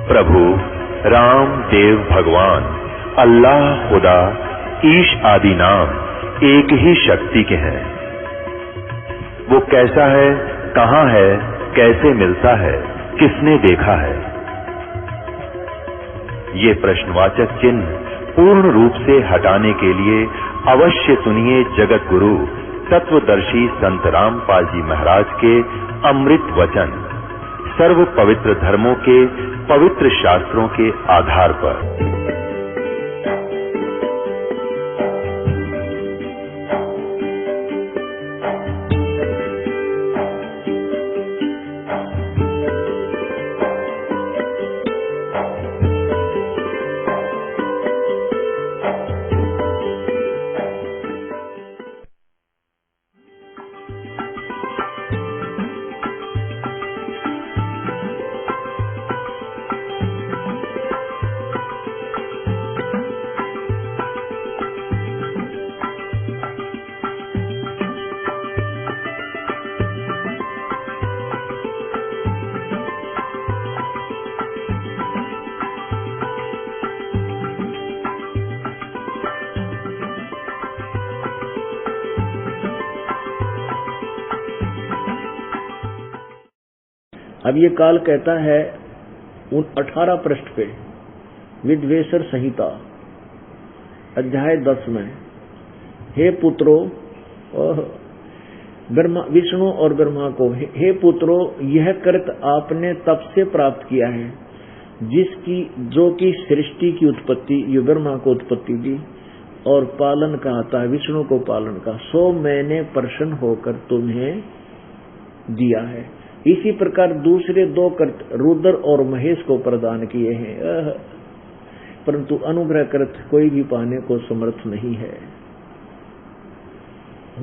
प्रभु राम देव भगवान अल्लाह खुदा ईश आदि नाम एक ही शक्ति के हैं। वो कैसा है, कहां है, कैसे मिलता है, किसने देखा है? ये प्रश्नवाचक चिन्ह पूर्ण रूप से हटाने के लिए अवश्य सुनिए जगत गुरु तत्वदर्शी संत रामपाल जी महाराज के अमृत वचन सर्व पवित्र धर्मों के पवित्र शास्त्रों के आधार पर। अब ये काल कहता है उन 18 पृष्ठ पे विद्वेषर संहिता अध्याय 10 में, हे पुत्रो, ब्रह्मा विष्णु और ब्रह्मा को, हे पुत्रो, यह कृत आपने तब से प्राप्त किया है जिसकी जो कि सृष्टि की उत्पत्ति, ये ब्रह्मा को उत्पत्ति दी और पालन कहता है विष्णु को पालन का, सो मैंने प्रसन्न होकर तुम्हें दिया है। इसी प्रकार दूसरे दो कृत रुद्र और महेश को प्रदान किए हैं, परंतु अनुग्रह कृत कोई भी पाने को समर्थ नहीं है।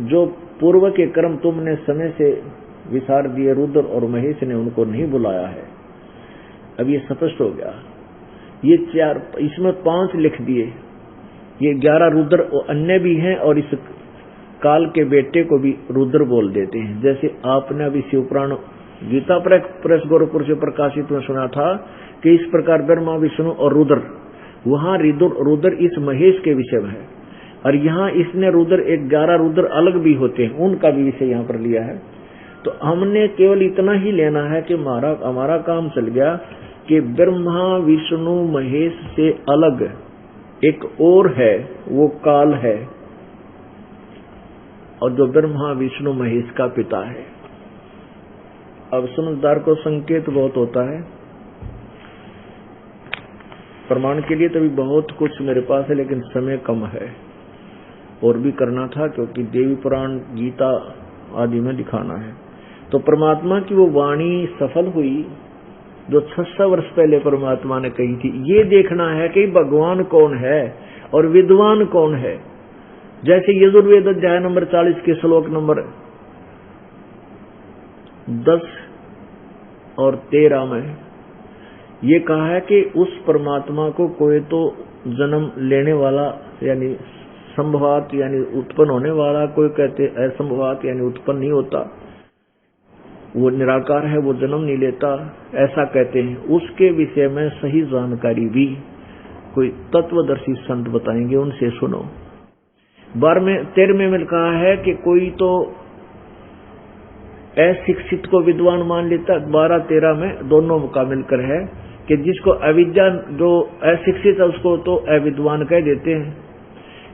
जो पूर्व के कर्म तुमने समय से विसार दिए, रुद्र और महेश ने उनको नहीं बुलाया है। अब ये स्पष्ट हो गया। ये 4, इसमें 5 लिख दिए, ये 11 रुद्र अन्य भी हैं और इस काल के बेटे को भी रुद्र बोल देते हैं। जैसे आपने अभी शिवपुराण गीता प्रेस गोरखपुर से प्रकाशित में सुना था कि इस प्रकार ब्रह्मा विष्णु और रुद्र, वहां रुद्र इस महेश के विषय में है, और यहाँ इसने रुद्र 11 रुद्र अलग भी होते हैं, उनका भी विषय यहाँ पर लिया है। तो हमने केवल इतना ही लेना है कि हमारा काम चल गया कि ब्रह्मा विष्णु महेश से अलग एक और है, वो काल है, और जो ब्रह्मा विष्णु महेश का पिता है। अब समझदार को संकेत बहुत होता है, प्रमाण के लिए तभी बहुत कुछ मेरे पास है, लेकिन समय कम है और भी करना था क्योंकि देवी पुराण गीता आदि में दिखाना है। तो परमात्मा की वो वाणी सफल हुई जो 600 वर्ष पहले परमात्मा ने कही थी। ये देखना है कि भगवान कौन है और विद्वान कौन है। जैसे यजुर्वेद अध्याय नंबर 40 के श्लोक नंबर 10 और 13 में ये कहा है कि उस परमात्मा को कोई तो जन्म लेने वाला यानी संभवात यानी उत्पन्न होने वाला, कोई कहते असंभवात यानी उत्पन्न नहीं होता, वो निराकार है, वो जन्म नहीं लेता, ऐसा कहते हैं। उसके विषय में सही जानकारी भी कोई तत्वदर्शी संत बताएंगे, उनसे सुनो। 13वें में कहा है कि कोई तो अशिक्षित को विद्वान मान लेता, 12-13 में दोनों का मिलकर है कि जिसको अविद्या, जो अशिक्षित है उसको तो अविद्वान कह देते हैं,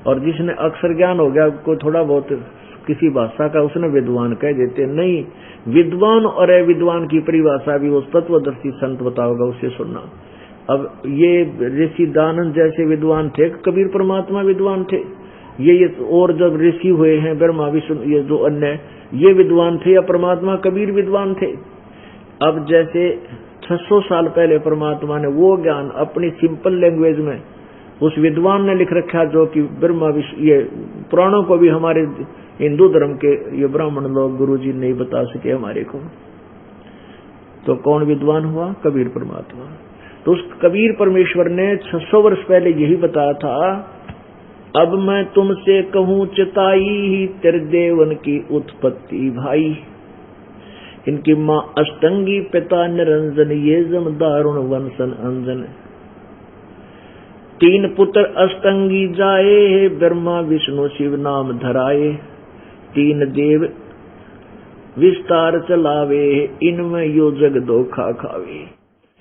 और जिसने अक्षर ज्ञान हो गया को थोड़ा बहुत किसी भाषा का उसने विद्वान कह देते हैं। नहीं, विद्वान और अविद्वान की परिभाषा भी उस तत्वदर्शी संत बताओगा, उससे सुनना। अब ये ऋषि दानंद जैसे विद्वान थे, कबीर परमात्मा विद्वान थे, ये और जब ऋषि हुए हैं ब्रह्मा विष्णु ये जो अन्य, ये विद्वान थे या परमात्मा कबीर विद्वान थे। अब जैसे 600 साल पहले परमात्मा ने वो ज्ञान अपनी सिंपल लैंग्वेज में उस विद्वान ने लिख रखा, जो कि ब्रह्मा विष्णु ये पुराणों को भी हमारे हिंदू धर्म के ये ब्राह्मण लोग गुरुजी नहीं बता सके हमारे को। तो कौन विद्वान हुआ? कबीर परमात्मा। तो उस कबीर परमेश्वर ने 600 वर्ष पहले यही बताया था, अब मैं तुमसे कहूं चिताई तेरे देवन की उत्पत्ति भाई। इनकी माँ अष्टंगी, पिता निरंजन, ये जम दारुण वंशन अंजन। 3 पुत्र अष्टंगी जाए, ब्रह्मा विष्णु शिव नाम धराए। 3 देव विस्तार चलावे, इनमें यो जग धोखा खावे।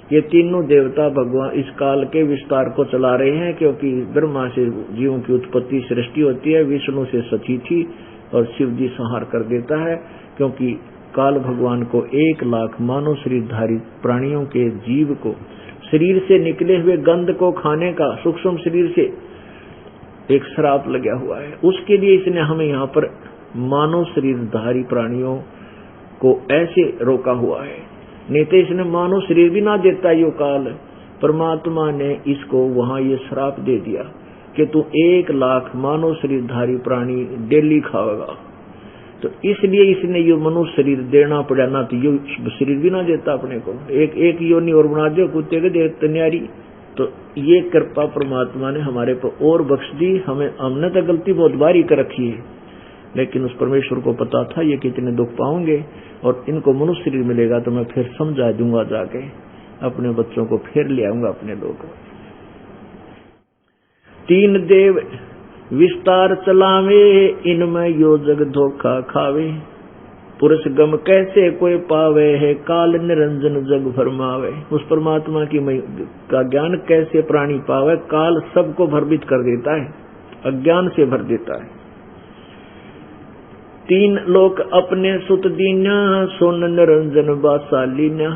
ये तीनों देवता भगवान इस काल के विस्तार को चला रहे हैं, क्योंकि ब्रह्मा से जीवों की उत्पत्ति सृष्टि होती है, विष्णु से सतीथि और शिव जी संहार कर देता है। क्योंकि काल भगवान को 1 लाख मानव शरीरधारी प्राणियों के जीव को शरीर से निकले हुए गंध को खाने का सूक्ष्म शरीर से एक श्राप लगा हुआ है। उसके लिए इसने हमें यहाँ पर मानव शरीरधारी प्राणियों को ऐसे रोका हुआ है, नहीं तो इसने मानव शरीर भी ना देता। यो काल परमात्मा ने इसको वहां ये श्राप दे दिया कि तू 1 लाख मानव शरीरधारी प्राणी डेली खाएगा। तो इसलिए इसने यो मनुष्य शरीर देना पड़ा, ना तो यो शरीर भी ना देता अपने को। एक योनि और बना दो कुत्ते के दे तन्यारी। तो ये कृपा परमात्मा ने हमारे पर और बख्श दी। हमने तो गलती बहुत बारी कर रखी है, लेकिन उस परमेश्वर को पता था ये कितने दुख पाओगे और इनको मनुष्य शरीर मिलेगा तो मैं फिर समझा दूंगा, जाके अपने बच्चों को फिर ले आऊंगा अपने लोग। 3 देव विस्तार चलावे, इनमें यो जग धोखा खावे। पुरुष गम कैसे कोई पावे है, काल निरंजन जग भरमावे। उस परमात्मा की का ज्ञान कैसे प्राणी पावे, काल सबको भरभित कर देता है, अज्ञान से भर देता है। 3 लोक अपने सुत दीना, सोन निरंजन बासालीना।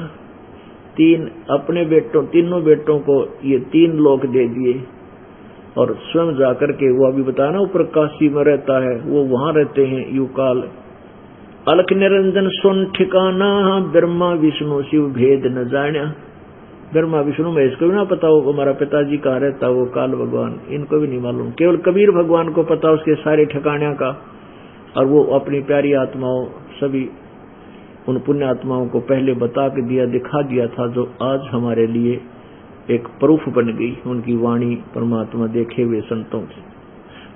3 अपने बेटों, तीनों बेटों को ये 3 लोक दे दिए और स्वयं जाकर के वो अभी बताया ना ऊपर काशी में रहता है, वो वहां रहते हैं युकाल। अलख निरंजन सोन ठिकाना, ब्रह्मा विष्णु शिव भेद न जाना। ब्रह्मा विष्णु महेश को भी ना पता हो हमारा पिताजी कहाँ रहता, वो काल भगवान, इनको भी नहीं मालूम। केवल कबीर भगवान को पता उसके सारे ठिकाने का, और वो अपनी प्यारी आत्माओं सभी उन पुण्य आत्माओं को पहले बता के दिया, दिखा दिया था, जो आज हमारे लिए एक प्रूफ बन गई उनकी वाणी परमात्मा देखे हुए संतों की।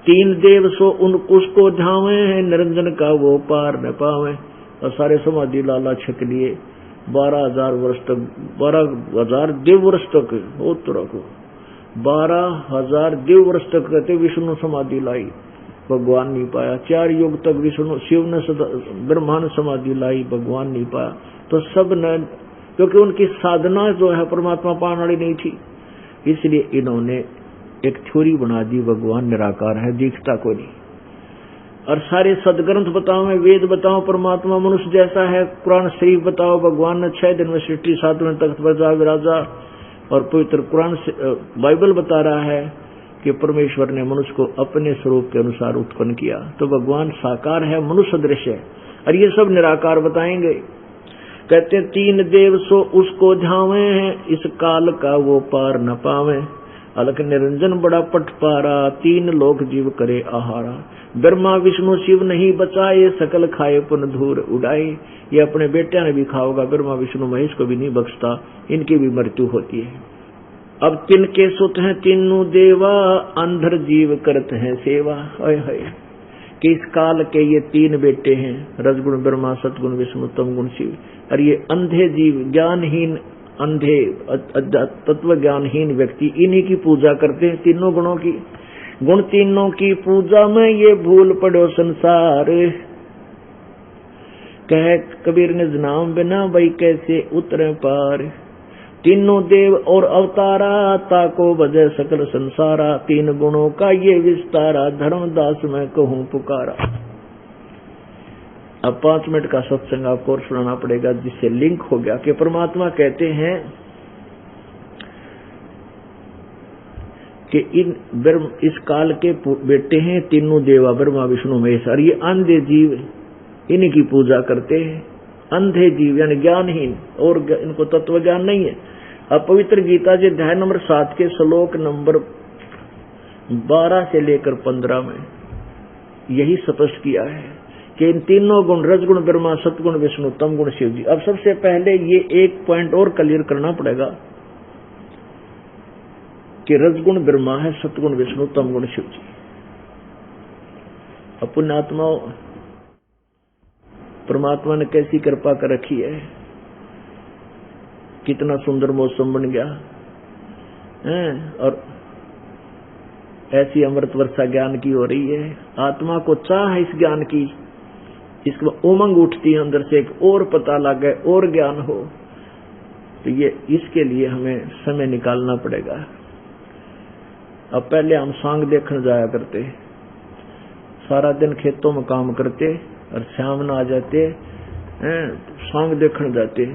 3 देव सो उन उसको ध्यावे, निरंजन का वो पार न पावे। और सारे समाधि लाला छक लिए 12,000 वर्ष तक, 12,000 देव वर्ष तक हो तो रखो, 12,000 देव वर्ष तक कहते विष्णु समाधि लाई, भगवान नहीं पाया। 4 युग तक विष्णु शिव ने ब्रह्मा ने समाधि लाई, भगवान नहीं पाया। तो सब ने, क्योंकि उनकी साधना जो है परमात्मा पाने वाली नहीं थी, इसलिए इन्होंने एक थ्योरी बना दी, भगवान निराकार है, दिखता कोई नहीं। और सारे सदग्रंथ बताओ, मैं वेद बताओ परमात्मा मनुष्य जैसा है, कुरान शरीफ बताओ भगवान ने 6 दिन में सृष्टि, 7वें तख्त पर जा विराजा। और पवित्र कुरान बाइबल बता रहा है कि परमेश्वर ने मनुष्य को अपने स्वरूप के अनुसार उत्पन्न किया। तो भगवान साकार है, मनुष्य दृश्य है, और ये सब निराकार बताएंगे। कहते 3 देव सो उसको ध्यावे, इस काल का वो पार न पावे। अलख निरंजन बड़ा पट पारा, 3 लोक जीव करे आहारा। ब्रह्मा विष्णु शिव नहीं बचाए, सकल खाए पुन धूर उड़ाए। ये अपने बेटे ने भी खाओगा, ब्रह्मा विष्णु महेश को भी नहीं बख्शता, इनकी भी मृत्यु होती है। अब तिनके सुत हैं तीनों देवा, अंधर जीव करत हैं सेवा। हाय हाय, कि इस काल के ये 3 बेटे हैं, रजगुण ब्रह्मा, सतगुण विष्णु, तमगुण शिव। और ये अंधे जीव, ज्ञानहीन, अंधे तत्व ज्ञानहीन व्यक्ति इन्हीं की पूजा करते हैं, तीनों गुणों की। गुण तीनों की पूजा में ये भूल पड़ो संसार, कह कबीर ने नाम बिना भाई कैसे उतरे पार। तीनों देव और अवतारा, ताको बजे सकल संसारा। 3 गुणों का ये विस्तारा, धर्मदास मैं कहूँ पुकारा। अब 5 मिनट का सत्संग आपको और सुनाना पड़ेगा, जिससे लिंक हो गया कि परमात्मा कहते हैं कि इस काल के बेटे हैं तीनों देवा, ब्रह्मा विष्णु महेश। और ये अंधे जीव इन्हीं की पूजा करते हैं। अंधे जीव यानी ज्ञानहीन, और इनको तत्व ज्ञान नहीं है। अब पवित्र गीता जी अध्याय नंबर 7 के श्लोक नंबर 12 से लेकर 15 में यही स्पष्ट किया है कि इन तीनों गुण, रजगुण ब्रह्मा, सतगुण विष्णु, तमगुण शिव जी। अब सबसे पहले ये एक पॉइंट और क्लियर करना पड़ेगा कि रजगुण ब्रह्मा है, सतगुण विष्णु, तमगुण शिव जी। अब पुण्यात्माओं, परमात्मा ने कैसी कृपा कर रखी है, कितना सुंदर मौसम बन गया है, और ऐसी अमृत वर्षा ज्ञान की हो रही है। आत्मा को चाह है इस ज्ञान की, इसको उमंग उठती है अंदर से, एक और पता लगे और ज्ञान हो, तो ये इसके लिए हमें समय निकालना पड़ेगा। अब पहले हम सांग देखने जाया करते, सारा दिन खेतों में काम करते और शाम न आ जाते हैं, सांग देखने जाते,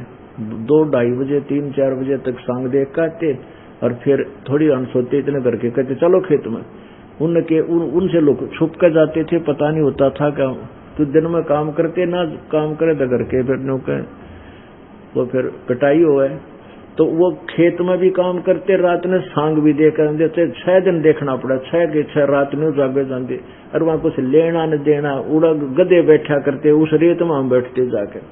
2-2:30 बजे 3-4 बजे तक सांग देख के आते, और फिर थोड़ी अंश होते इतने करके कहते चलो खेत में। उनसे लोग छुप कर जाते थे, पता नहीं होता था क्या, तो दिन में काम करते ना काम करे तो करके फिर नौके वो फिर कटाई हो है, तो वो खेत में भी काम करते, रात में सांग भी देखकर देते। 6 दिन देखना पड़ा, 6 के 6 रात में जागे जाते, और वहां कुछ लेना न देना, उड़ा गधे बैठा करते, उस रेत में हम बैठते जाकर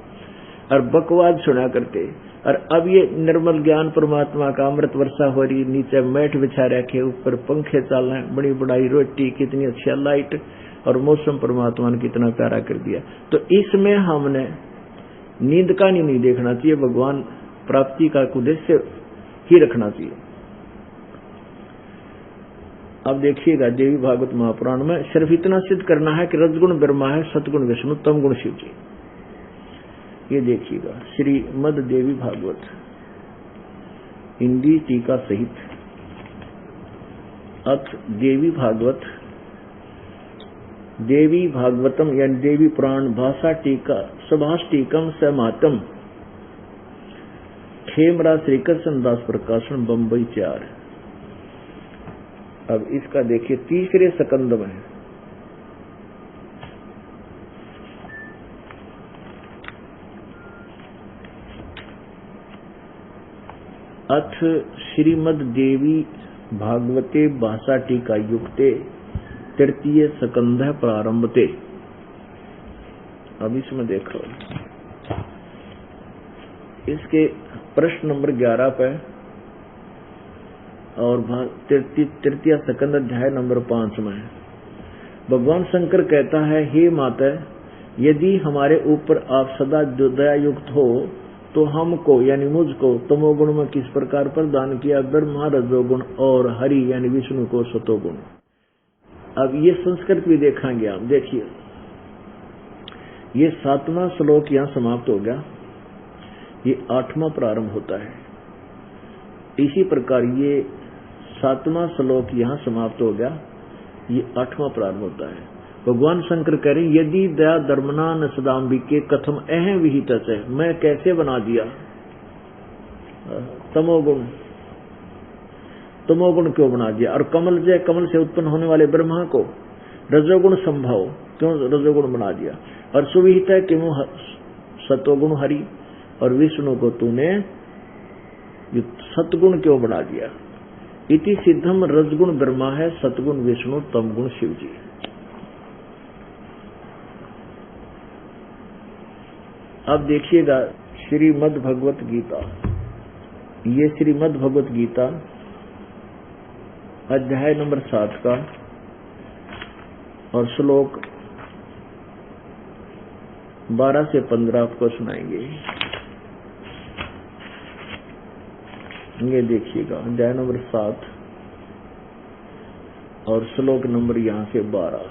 और बकवाद सुना करते। और अब ये निर्मल ज्ञान परमात्मा का अमृत वर्षा हो रही, नीचे मैट बिछा रखे, ऊपर पंखे चल रहे, बड़ी बड़ाई रोटी, कितनी अच्छी लाइट, और मौसम परमात्मा ने कितना प्यारा कर दिया। तो इसमें हमने नींद का नहीं देखना चाहिए, भगवान प्राप्ति का उद्देश्य ही रखना चाहिए। अब देखिएगा देवी भागवत महापुराण में सिर्फ इतना सिद्ध करना है कि रजगुण ब्रह्मा है, सतगुण विष्णु, तमगुण शिव जी। ये देखिएगा श्रीमद देवी भागवत हिंदी टीका सहित, अथ देवी भागवत, देवी भागवतम यानी देवी पुराण, भाषा टीका, सभाष टीकम समातम, खेमरा श्री कृष्ण दास प्रकाशन, बम्बई 4। अब इसका देखिए तीसरे स्कंद में, अथ श्रीमद देवी भागवते भाषा टीका युक्ते तृतीय स्कंध प्रारंभते। अब इसमें देखो, इसके प्रश्न नंबर 11 पे, और तृतीय स्कंद अध्याय नंबर 5 में भगवान शंकर कहता है, हे माता, यदि हमारे ऊपर आप सदा दया युक्त हो तो हमको यानी मुझको तमोगुण में किस प्रकार प्रदान किया, ब्रह्मा रजोगुण और हरि यानी विष्णु को सतोगुण। अब ये संस्कृत भी देखेंगे आप। देखिए ये 7वां श्लोक यहाँ समाप्त हो गया, ये 8वां प्रारंभ होता है। इसी प्रकार ये 7वां श्लोक यहाँ समाप्त हो गया, ये 8वां प्रारंभ होता है। भगवान शंकर कह रहे, यदि दया धर्मना न सदाम्बिके कथम अहम विहित है, मैं कैसे बना दिया तमोगुण, तमोगुण क्यों बना दिया, और कमल से उत्पन्न होने वाले ब्रह्मा को रजोगुण संभव क्यों रजोगुण बना दिया, और सुविहित है कि सतोगुण हरि और विष्णु को तूने सतगुण क्यों बना दिया। इति सिद्धम रजगुण ब्रह्मा है, सतगुण विष्णु, तमगुण शिव जी। अब देखिएगा श्रीमद् भगवत गीता, ये श्रीमद् भगवत गीता अध्याय नंबर 7 का और श्लोक 12 से 15 आपको सुनाएंगे। ये देखिएगा अध्याय नंबर 7 और श्लोक नंबर यहाँ से 12।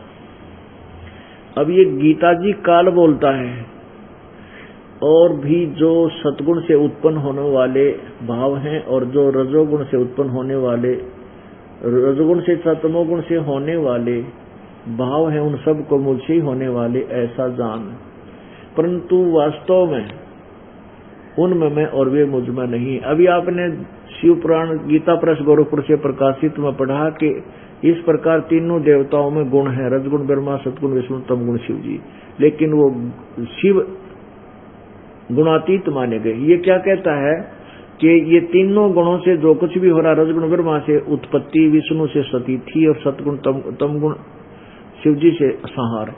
अब ये गीता जी काल बोलता है, और भी जो सतगुण से उत्पन्न होने वाले भाव हैं और जो रजोगुण से उत्पन्न होने वाले, रजोगुण से तमोगुण से होने वाले भाव हैं, उन सब को मुझसे ही होने वाले ऐसा जान, परंतु वास्तव में उनमें मैं और वे मुझ में नहीं। अभी आपने शिव पुराण गीता प्रेस गोरखपुर से प्रकाशित में पढ़ा कि इस प्रकार तीनों देवताओं में गुण है, रजगुण ब्रह्मा, सतगुण विष्णु, तमगुण शिव जी, लेकिन वो शिव गुणातीत माने गए। ये क्या कहता है कि ये तीनों गुणों से जो कुछ भी हो रहा, रजगुण ब्रह्मा से उत्पत्ति, विष्णु से सतीथि और सतगुण तमगुण शिव जी से संहार,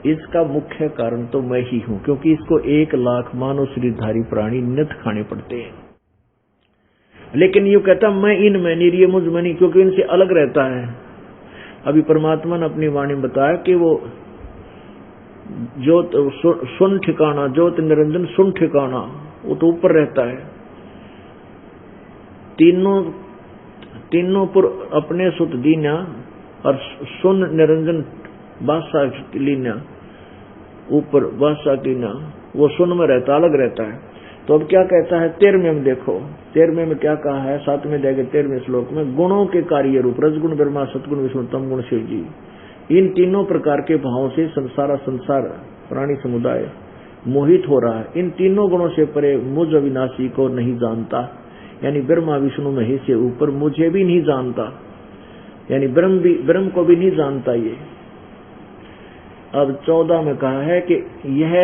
इसका मुख्य कारण तो मैं ही हूं, क्योंकि इसको 1 लाख मानव शरीरधारी प्राणी नित खाने पड़ते हैं। लेकिन ये कहता मैं इनमें नहीं, ये मुझ में नहीं, क्योंकि इनसे अलग रहता है। अभी परमात्मा ने अपनी वाणी में बताया कि वो ज्योत सुन ठिकाना, ज्योत निरंजन सुन ठिकाना, वो तो ऊपर रहता है। तीनों पुर अपने सुत दीना, और सुन निरंजन बादशाह लीना, ऊपर बादशाह कीना, वो सुन में रहता, अलग रहता है। तो अब क्या कहता है 13वें में, देखो 13वें में क्या कहा है, 7वें अध्याय के 13वें श्लोक में, गुणों के कार्य रूप रजगुण ब्रह्मा सतगुण विष्णु तमगुण शिव जी, इन तीनों प्रकार के भावों से संसार प्राणी समुदाय मोहित हो रहा है। इन तीनों गुणों से परे मुझ अविनाशी को नहीं जानता, यानी ब्रह्मा विष्णु महेश से ऊपर मुझे भी नहीं जानता, यानी ब्रह्म को भी नहीं जानता ये। अब 14 में कहा है कि यह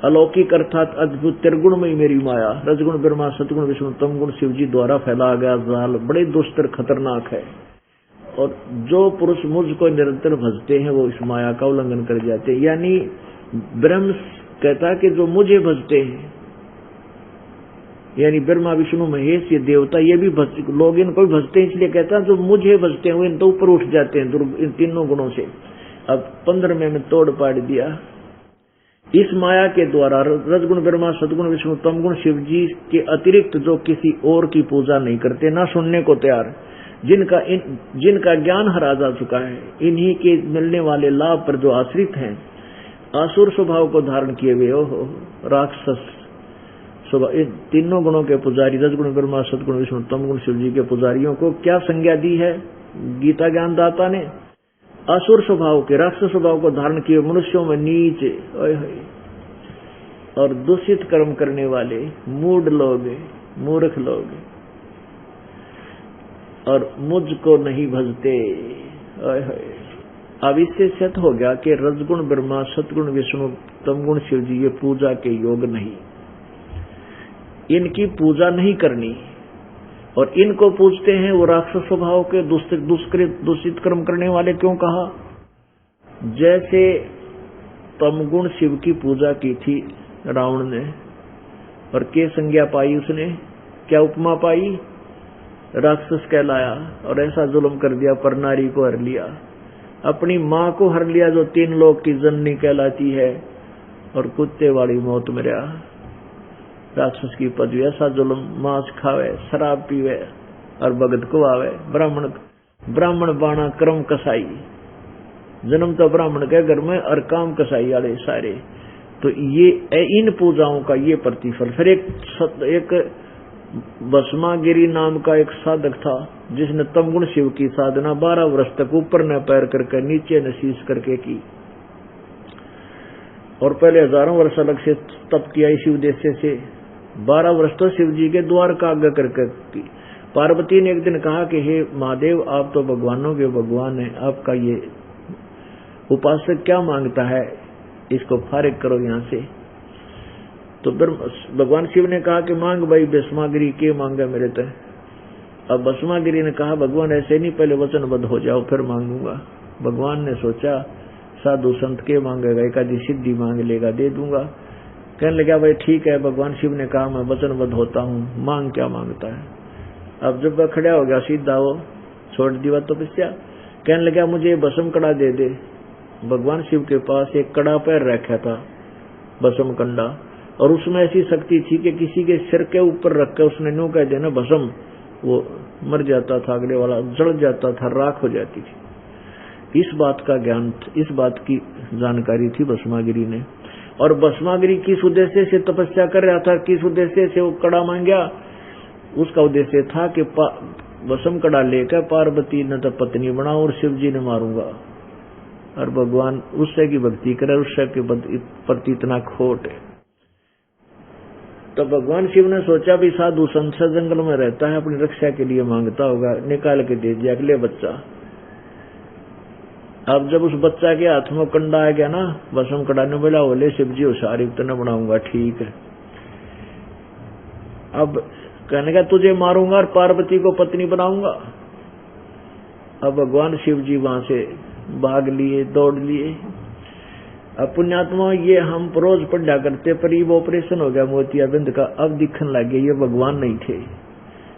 अलौकिक अर्थात अद्भुत त्रिगुणमयी मेरी माया, रजगुण ब्रह्मा सतगुण विष्णु तमगुण शिव जी द्वारा फैला गया जाल बड़े दुष्टर खतरनाक है, और जो पुरुष मुझको निरंतर भजते हैं वो इस माया का उल्लंघन कर जाते हैं। यानी ब्रह्म कहता कि जो मुझे भजते हैं, यानी ब्रह्मा विष्णु महेश ये देवता, ये भी लोग इनको भी भजते हैं, इसलिए कहता है जो मुझे भजते हैं वो इन तो ऊपर उठ जाते हैं इन तीनों गुणों से। अब 15वें में तोड़ पाड़ दिया, इस माया के द्वारा रजगुण ब्रह्मा सदगुण विष्णु तमगुण शिव जी के अतिरिक्त जो किसी और की पूजा नहीं करते, ना सुनने को तैयार, जिनका ज्ञान हरा जा चुका है, इन्हीं के मिलने वाले लाभ पर जो आश्रित हैं, आसुर स्वभाव को धारण किए हुए हो राक्षस स्वभाव, इन तीनों गुणों के पुजारी रजगुण ब्रह्मा सदगुण विष्णु तमगुण शिव जी के पुजारियों को क्या संज्ञा दी है गीता ज्ञानदाता ने? असुर स्वभाव के, राक्षस स्वभाव को धारण किए मनुष्यों में नीच और दूषित कर्म करने वाले मूढ़ लोग, मूर्ख लोग, और मुझको नहीं भजते। अब इससे सिद्ध हो गया कि रजगुण ब्रह्मा सतगुण विष्णु तमगुण शिव जी ये पूजा के योग नहीं, इनकी पूजा नहीं करनी, और इनको पूजते हैं वो राक्षस स्वभाव के दूषित कर्म करने वाले। क्यों कहा? जैसे तमगुण शिव की पूजा की थी रावण ने, और के संज्ञा पाई उसने, क्या उपमा पाई? राक्षस कहलाया, और ऐसा जुल्म कर दिया, पर नारी को हर लिया, अपनी माँ को हर लिया जो 3 लोक की जननी कहलाती है, और कुत्ते वाली मौत मरा। राक्षस की पदवी, ऐसा जुल्म, मांस खावे, शराब पीवे और भगत को आवे। ब्राह्मण बाणा क्रम कसाई, जन्म तो ब्राह्मण के घर में और काम कसाई वाले सारे। तो ये इन पूजाओं का ये प्रतिफल। फिर एक भस्मागिरी नाम का एक साधक था जिसने तमगुण शिव की साधना 12 वर्ष तक ऊपर न पैर करके नीचे न शीश करके की, और पहले हजारों वर्ष अलग से तप किया इसी उद्देश्य से। 12 वर्ष तो शिव जी के द्वार का आज्ञा करके की। पार्वती ने एक दिन कहा कि हे महादेव, आप तो भगवानों के भगवान हैं, आपका ये उपासक क्या मांगता है, इसको फारिग करो यहाँ से। तो भगवान शिव ने कहा कि मांग भाई भस्मागिरी, के मांगा मेरे तय। अब भस्मागिरी ने कहा भगवान ऐसे नहीं, पहले वचनबद्ध हो जाओ फिर मांगूंगा। भगवान ने सोचा साधु संत के मांगेगा, एक आधी सिद्धि मांग लेगा, दे दूंगा। कहने लगा भाई ठीक है, भगवान शिव ने कहा मैं वचनबद्ध होता हूँ, मांग क्या मांगता है। अब जब वह खड़ा हो गया सीधा, वो छोड़ दिया तपस्या। कहने लगा मुझे भस्म कड़ा दे दे। भगवान शिव के पास एक कड़ा पैर रखा था, भस्म कंडा, और उसमें ऐसी शक्ति थी कि किसी के सिर के ऊपर रखकर उसने नो कह देना भस्म, वो मर जाता था, अगले वाला जल जाता था, राख हो जाती थी। इस बात का ज्ञान, इस बात की जानकारी थी भस्मागिरी ने। और भस्मागिरी किस उद्देश्य से तपस्या कर रहा था, किस उद्देश्य से वो कड़ा मांगा? उसका उद्देश्य था कि भस्म कड़ा लेकर पार्वती ने तो पत्नी बनाओ और शिव जी ने मारूंगा, और भगवान उससे की भक्ति करे, उससे के प्रति इतना खोट है। तो भगवान शिव ने सोचा भी साधु संत जंगल में रहता है, अपनी रक्षा के लिए मांगता होगा, निकाल के दे दिया अगले बच्चा। अब जब उस बच्चा के हाथ में कंडा आ गया ना, भस्म कड़ा ने बोला बोले शिव जी होशियार तो बनाऊंगा, ठीक है। अब कहने का तुझे मारूंगा और पार्वती को पत्नी बनाऊंगा। अब भगवान शिव जी वहां से भाग लिए, दौड़ लिए। अब पुण्यात्मा ये हम रोज पढ़ा करते, पर ये ऑपरेशन हो गया मोतियाबिंद का, अब दिखने लगे ये भगवान नहीं थे,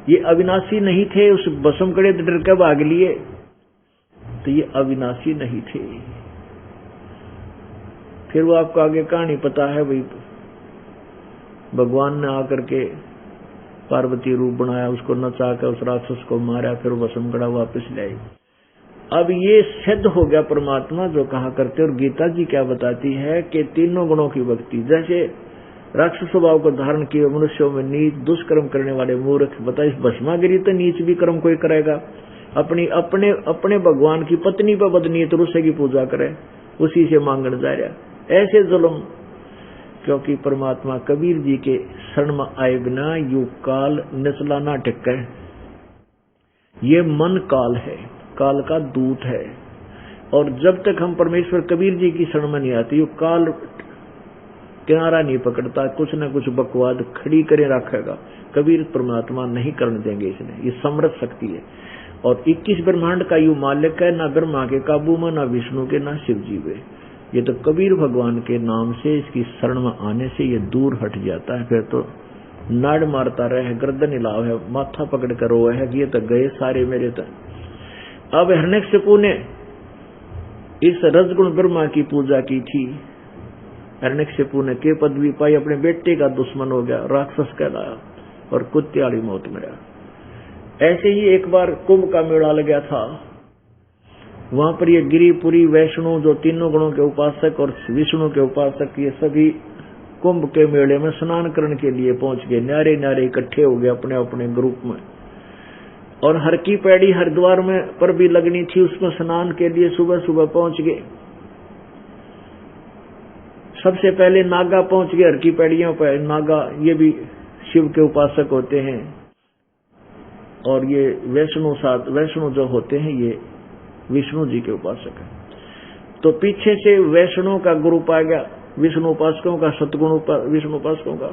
ये अविनाशी नहीं थे। उस भस्म कड़े डर के भाग लिए, तो ये अविनाशी नहीं थे। फिर वो आपको आगे कहानी पता है भाई, भगवान ने आकर के पार्वती रूप बनाया, उसको नचा कर उस राक्षस को मारा, फिर वो भस्मगढ़ा वापस ले आई। अब ये सिद्ध हो गया परमात्मा जो कहा करते। और गीता जी क्या बताती है कि तीनों गुणों की भक्ति, जैसे राक्षस स्वभाव को धारण किए मनुष्यों में नीच दुष्कर्म करने वाले मूर्ख, बता इस भस्मागिरी तो नीच भी कर्म कोई करेगा, अपने भगवान की पत्नी पर बदनीयत रूसे की पूजा करे, उसी से मांगन जा रहा, ऐसे जुल्म। क्योंकि परमात्मा कबीर जी के शरण में आए बिना यू काल नचला ना टिके। ये मन काल है, काल का दूत है, और जब तक हम परमेश्वर कबीर जी की शरण में नहीं आते यू काल किनारा नहीं पकड़ता, कुछ न कुछ बकवाद खड़ी करे रखेगा। कबीर परमात्मा नहीं करने देंगे इसने, ये समर्थ शक्ति है। और 21 ब्रह्मांड का यू मालिक है, ना ब्रह्मा के काबू में, ना विष्णु के, ना शिव जी में। ये तो कबीर भगवान के नाम से, इसकी शरण में आने से ये दूर हट जाता है। फिर तो नाड़ मारता रहे, गर्दन हिलाव है, माथा पकड़ कर रोए है कि ये तो गए सारे मेरे तो। अब हिरण्यकशिपु ने इस रजगुण ब्रह्मा की पूजा की थी, हिरण्यकशिपु ने के पदवी पाई, अपने बेटे का दुश्मन हो गया, राक्षस कहलाया और कुत्त्याड़ी मौत मरा। ऐसे ही एक बार कुंभ का मेला लगा था, वहां पर ये गिरिपुरी वैष्णो जो तीनों गुणों के उपासक और विष्णु के उपासक, ये सभी कुंभ के मेले में स्नान करने के लिए पहुंच गए। न्यारे न्यारे इकट्ठे हो गए अपने अपने ग्रुप में। और हर की पैड़ी हरिद्वार में पर भी लगनी थी, उसमें स्नान के लिए सुबह सुबह पहुंच गए। सबसे पहले नागा पहुंच गए हर की पैड़ियों पर। नागा ये भी शिव के उपासक होते हैं, और ये वैष्णो जो होते हैं ये विष्णु जी के उपासक हैं। तो पीछे से वैष्णो का ग्रुप आ गया, विष्णु उपासकों का, सतगुण विष्णु उपासकों का।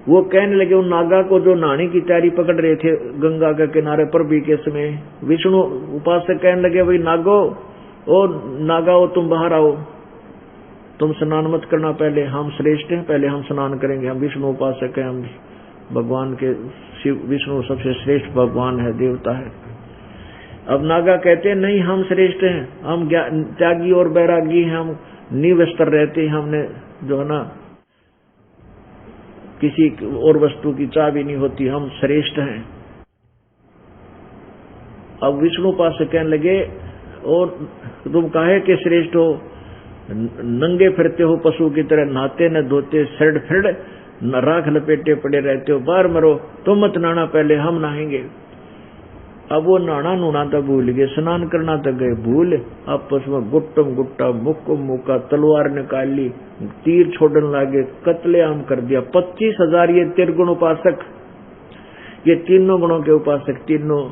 वो कहने लगे उन नागा को जो नहाने की तैयारी पकड़ रहे थे गंगा के किनारे पर भी के समय, विष्णु उपासक कहने लगे भाई नागो, ओ नागाओ तुम बाहर आओ, तुम स्नान मत करना, पहले हम श्रेष्ठ हैं, पहले हम स्नान करेंगे, हम विष्णु उपासक हैं, हम भगवान के शिव विष्णु सबसे श्रेष्ठ भगवान है, देवता है। अब नागा कहते हैं नहीं हम श्रेष्ठ हैं, हम त्यागी और बैरागी हैं, हम निवस्त्र रहते हैं, हमने जो है ना किसी और वस्तु की चाह भी नहीं होती, हम श्रेष्ठ हैं। अब विष्णु उपासक कहने लगे और तुम काहे के श्रेष्ठ हो, नंगे फिरते हो पशु की तरह, नहाते न धोते, सड़ फिर न राख लपेटे पड़े रहते हो, बाहर मरो, तुम मत नहाना, पहले हम नहाएंगे। अब वो नहाना नूना तो भूल गए, स्नान करना तो गए भूल, आपस में गुट्टम गुट्टा मुक्को मुक्का तलवार निकाल ली, तीर छोड़ने लगे, कत्लेआम कर दिया। 25,000 ये त्रिगुण उपासक, ये तीनों गुणों के उपासक, तीनों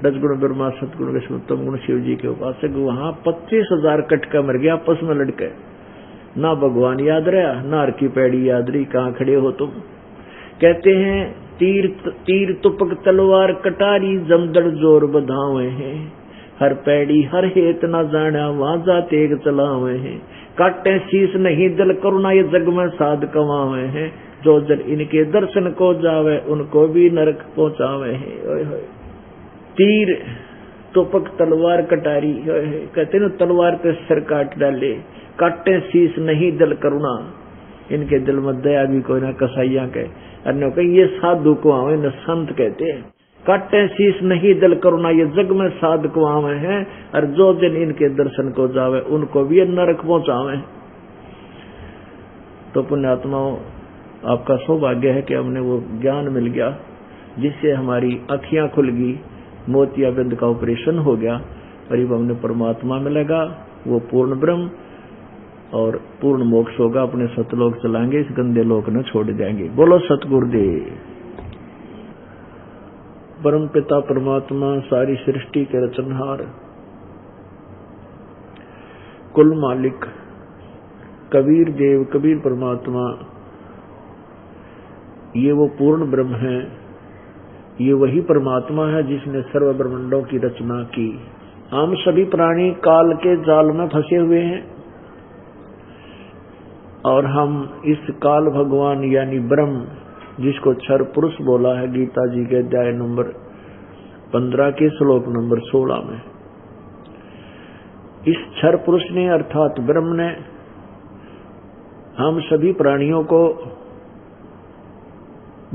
रजगुण ब्रह्मा सतगुण विष्णु तम गुण शिव जी के उपासक, वहां 25,000 कटका मर गया आपस में लड़के। ना भगवान याद रहा, ना हर की पैड़ी याद रही, कहां खड़े हो तुम। कहते हैं तीर तुपक तलवार कटारी जमदड़ जोर बधावे हैं, हर पैड़ी हर हेत न जाना वहां जा तेग चलावे हैं, काटे शीश नहीं दिल करुणा ये जग में साध कमावे हैं, जो जन इनके दर्शन को जावे उनको भी नरक पहुंचावे हैं। ओए होए, तीर तुपक तलवार कटारी, कहते न तलवार पे सिर काट डाले, काटे शीश नहीं दिल करुणा, इनके दिल में दया भी कोई ना, कसाइया के अन्य कहीं ये साधु को आवे न संत कहते हैं, काटे शीश नहीं दिल करुणा ये जग में साध को आवे हैं, और जो जन इनके दर्शन को जावे उनको भी नरक पहुंचावे। तो पुण्यात्माओं, आपका सौभाग्य है कि हमने वो ज्ञान मिल गया जिससे हमारी अखियां खुल गई, मोतियाबिंद का ऑपरेशन हो गया, और अब हमने परमात्मा मिलेगा, वो पूर्ण ब्रह्म और पूर्ण मोक्ष होगा, अपने सतलोक चलाएंगे, इस गंदे लोक न छोड़ जाएंगे। बोलो सतगुरुदेव। परम पिता परमात्मा सारी सृष्टि के रचनहार, कुल मालिक कबीर देव कबीर परमात्मा, ये वो पूर्ण ब्रह्म है, ये वही परमात्मा है जिसने सर्व ब्रह्मांडों की रचना की। हम सभी प्राणी काल के जाल में फंसे हुए हैं, और हम इस काल भगवान यानी ब्रह्म, जिसको क्षर पुरुष बोला है गीता जी के अध्याय नंबर 15 के श्लोक नंबर 16 में, इस क्षर पुरुष ने अर्थात ब्रह्म ने हम सभी प्राणियों को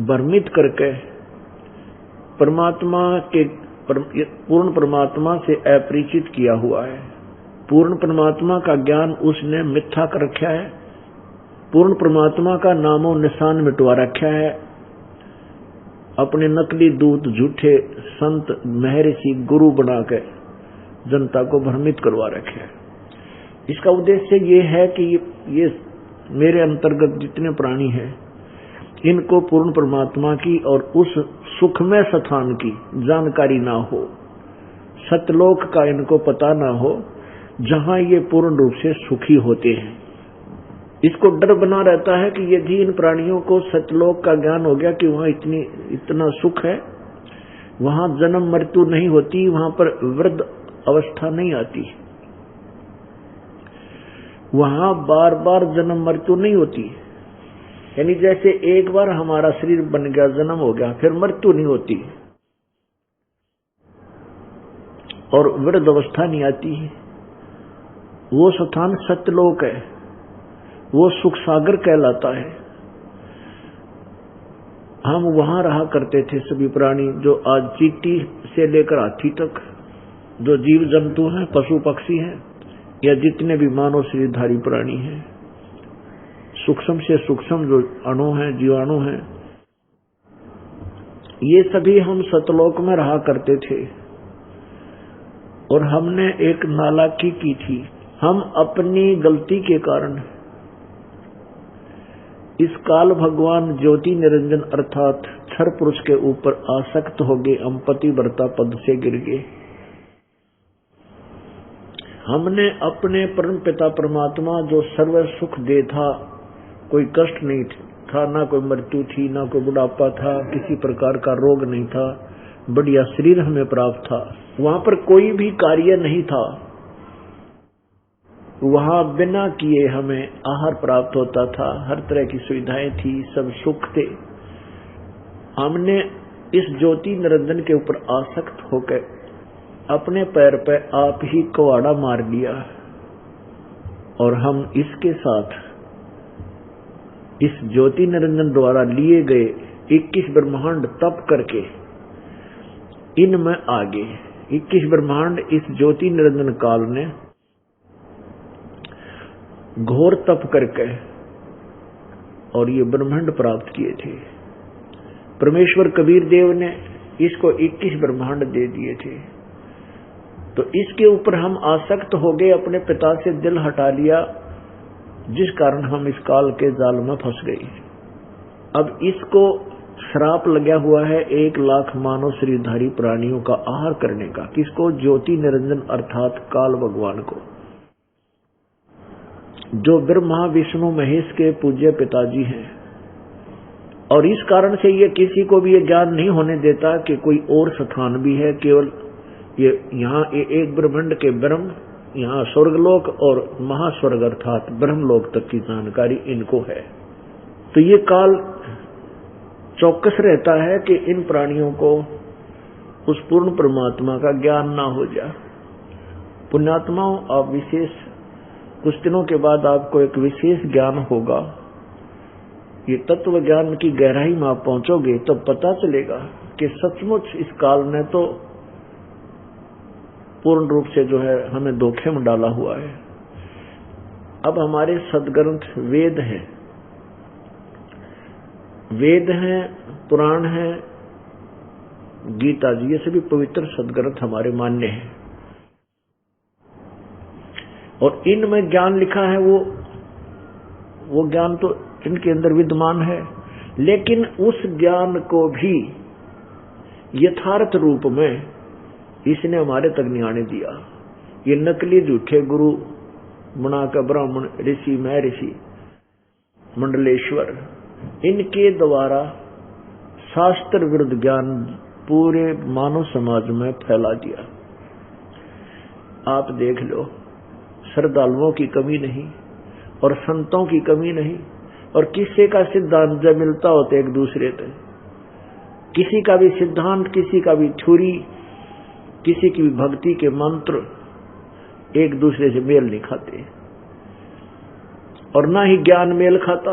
भ्रमित करके परमात्मा के पूर्ण परमात्मा से अपरिचित किया हुआ है। पूर्ण परमात्मा का ज्ञान उसने मिथ्या कर रखा है। पूर्ण परमात्मा का नामो निशान मिटवा रखा है। अपने नकली दूत, झूठे संत, महर्षि, गुरु बना के जनता को भ्रमित करवा रखे है। इसका उद्देश्य ये है कि ये मेरे अंतर्गत जितने प्राणी हैं, इनको पूर्ण परमात्मा की और उस सुखमय स्थान की जानकारी ना हो, सतलोक का इनको पता ना हो, जहां ये पूर्ण रूप से सुखी होते हैं। इसको डर बना रहता है कि यदि इन प्राणियों को सतलोक का ज्ञान हो गया कि वहां इतना सुख है, वहां जन्म मृत्यु नहीं होती, वहां पर वृद्ध अवस्था नहीं आती, वहां बार बार जन्म मृत्यु नहीं होती। यानी जैसे एक बार हमारा शरीर बन गया, जन्म हो गया, फिर मृत्यु नहीं होती और वृद्ध अवस्था नहीं आती है। वो स्थान सत्यलोक है, वो सुख सागर कहलाता है। हम वहां रहा करते थे सभी प्राणी, जो आज चींटी से लेकर हाथी तक जो जीव जंतु हैं, पशु पक्षी हैं, या जितने भी मानव शरीरधारी प्राणी हैं, सूक्ष्म से सूक्ष्म जो अणु हैं, जीवाणु हैं, ये सभी हम सतलोक में रहा करते थे। और हमने एक नालायकी की थी। हम अपनी गलती के कारण इस काल भगवान ज्योति निरंजन अर्थात क्षर पुरुष के ऊपर आसक्त हो गए, हम पतिव्रता पद से गिर गए। हमने अपने परम पिता परमात्मा जो सर्व सुख दे था, कोई कष्ट नहीं था, ना कोई मृत्यु थी, ना कोई बुढ़ापा था, किसी प्रकार का रोग नहीं था, बढ़िया शरीर हमें प्राप्त था, वहां पर कोई भी कार्य नहीं था, वहां बिना किए हमें आहार प्राप्त होता था, हर तरह की सुविधाएं थी, सब सुख थे। हमने इस ज्योति निरंजन के ऊपर आसक्त होकर अपने पैर पे आप ही कुहाड़ा मार लिया और हम इसके साथ इस ज्योति निरंजन द्वारा लिए गए 21 ब्रह्मांड तप करके इनमें आ गए। 21 ब्रह्मांड इस ज्योति निरंजन काल ने घोर तप करके और ये ब्रह्मांड प्राप्त किए थे। परमेश्वर कबीर देव ने इसको 21 ब्रह्मांड दे दिए थे। तो इसके ऊपर हम आसक्त हो गए, अपने पिता से दिल हटा लिया, जिस कारण हम इस काल के जाल में फंस गए। अब इसको श्राप लगा हुआ है 1 लाख मानव शरीरधारी प्राणियों का आहार करने का। किसको? ज्योति निरंजन अर्थात काल भगवान को, जो ब्रह्मा विष्णु महेश के पूज्य पिताजी हैं। और इस कारण से ये किसी को भी ये ज्ञान नहीं होने देता कि कोई और स्थान भी है। केवल ये यहाँ एक ब्रह्मांड के ब्रह्म, यहाँ स्वर्गलोक और महास्वर्ग अर्थात ब्रह्मलोक तक की जानकारी इनको है। तो ये काल चौकस रहता है कि इन प्राणियों को उस पूर्ण परमात्मा का ज्ञान ना हो जाए। पुण्यात्माओं, आप विशेष कुछ दिनों के बाद आपको एक विशेष ज्ञान होगा। ये तत्व ज्ञान की गहराई में आप पहुंचोगे तो पता चलेगा कि सचमुच इस काल ने तो पूर्ण रूप से जो है हमें धोखे में डाला हुआ है। अब हमारे सदग्रंथ वेद हैं, पुराण हैं, गीता जी, ये सभी पवित्र सदग्रंथ हमारे मान्य हैं। और इनमें ज्ञान लिखा है, वो ज्ञान तो इनके अंदर विद्यमान है, लेकिन उस ज्ञान को भी यथार्थ रूप में इसने हमारे तक नहीं आने दिया। ये नकली झूठे गुरु बनाकर ब्राह्मण, ऋषि, महर्षि, मंडलेश्वर, इनके द्वारा शास्त्र विरुद्ध ज्ञान पूरे मानव समाज में फैला दिया। आप देख लो, श्रद्धालुओं की कमी नहीं और संतों की कमी नहीं, और किसी का सिद्धांत जब मिलता होता एक दूसरे से, किसी का भी सिद्धांत, किसी का भी थ्योरी, किसी की भी भक्ति के मंत्र एक दूसरे से मेल नहीं खाते। और ना ही ज्ञान मेल खाता।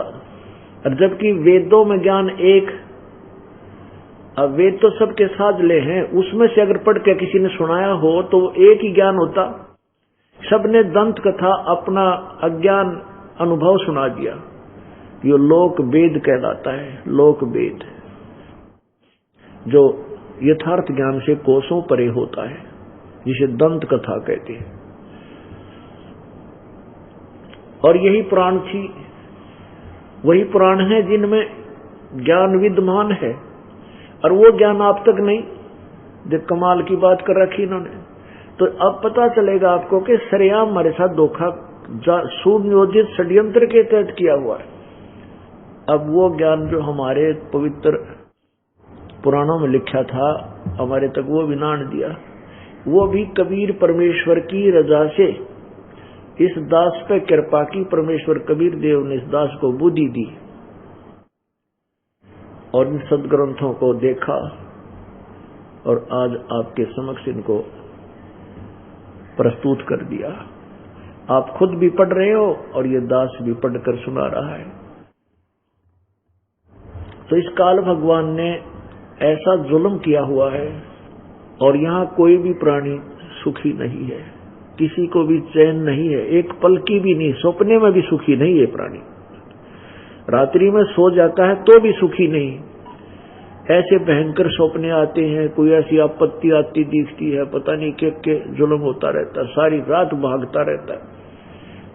और जबकि वेदों में ज्ञान एक, अब वेद तो सबके साझले हैं, उसमें से अगर पढ़ के किसी ने सुनाया हो तो एक ही ज्ञान होता। सबने दंत कथा अपना अज्ञान अनुभव सुना दिया। ये लोक वेद कहलाता है, लोक वेद, जो यथार्थ ज्ञान से कोसों परे होता है, जिसे दंत कथा कहते हैं। और यही पुराण थी, वही पुराण है जिनमें ज्ञान विद्यमान है, और वो ज्ञान आप तक नहीं। जो कमाल की बात कर रखी इन्होंने, तो अब पता चलेगा आपको कि सरेआम हमारे साथ धोखा सुनियोजित षड्यंत्र के तहत किया हुआ है। अब वो ज्ञान जो हमारे पवित्र पुराणों में लिखा था, हमारे तक वो भी ना दिया। वो भी कबीर परमेश्वर की रजा से, इस दास पे कृपा की परमेश्वर कबीर देव ने इस दास को बुद्धि दी और इन सदग्रंथों को देखा, और आज आपके समक्ष इनको प्रस्तुत कर दिया। आप खुद भी पढ़ रहे हो और ये दास भी पढ़कर सुना रहा है। तो इस काल भगवान ने ऐसा जुल्म किया हुआ है, और यहाँ कोई भी प्राणी सुखी नहीं है, किसी को भी चैन नहीं है, एक पल की भी नहीं, सपने में भी सुखी नहीं है प्राणी। रात्रि में सो जाता है तो भी सुखी नहीं। ऐसे भयंकर सपने आते हैं, कोई ऐसी आपत्ति आती दिखती है, पता नहीं के जुल्म होता रहता है, सारी रात भागता रहता है,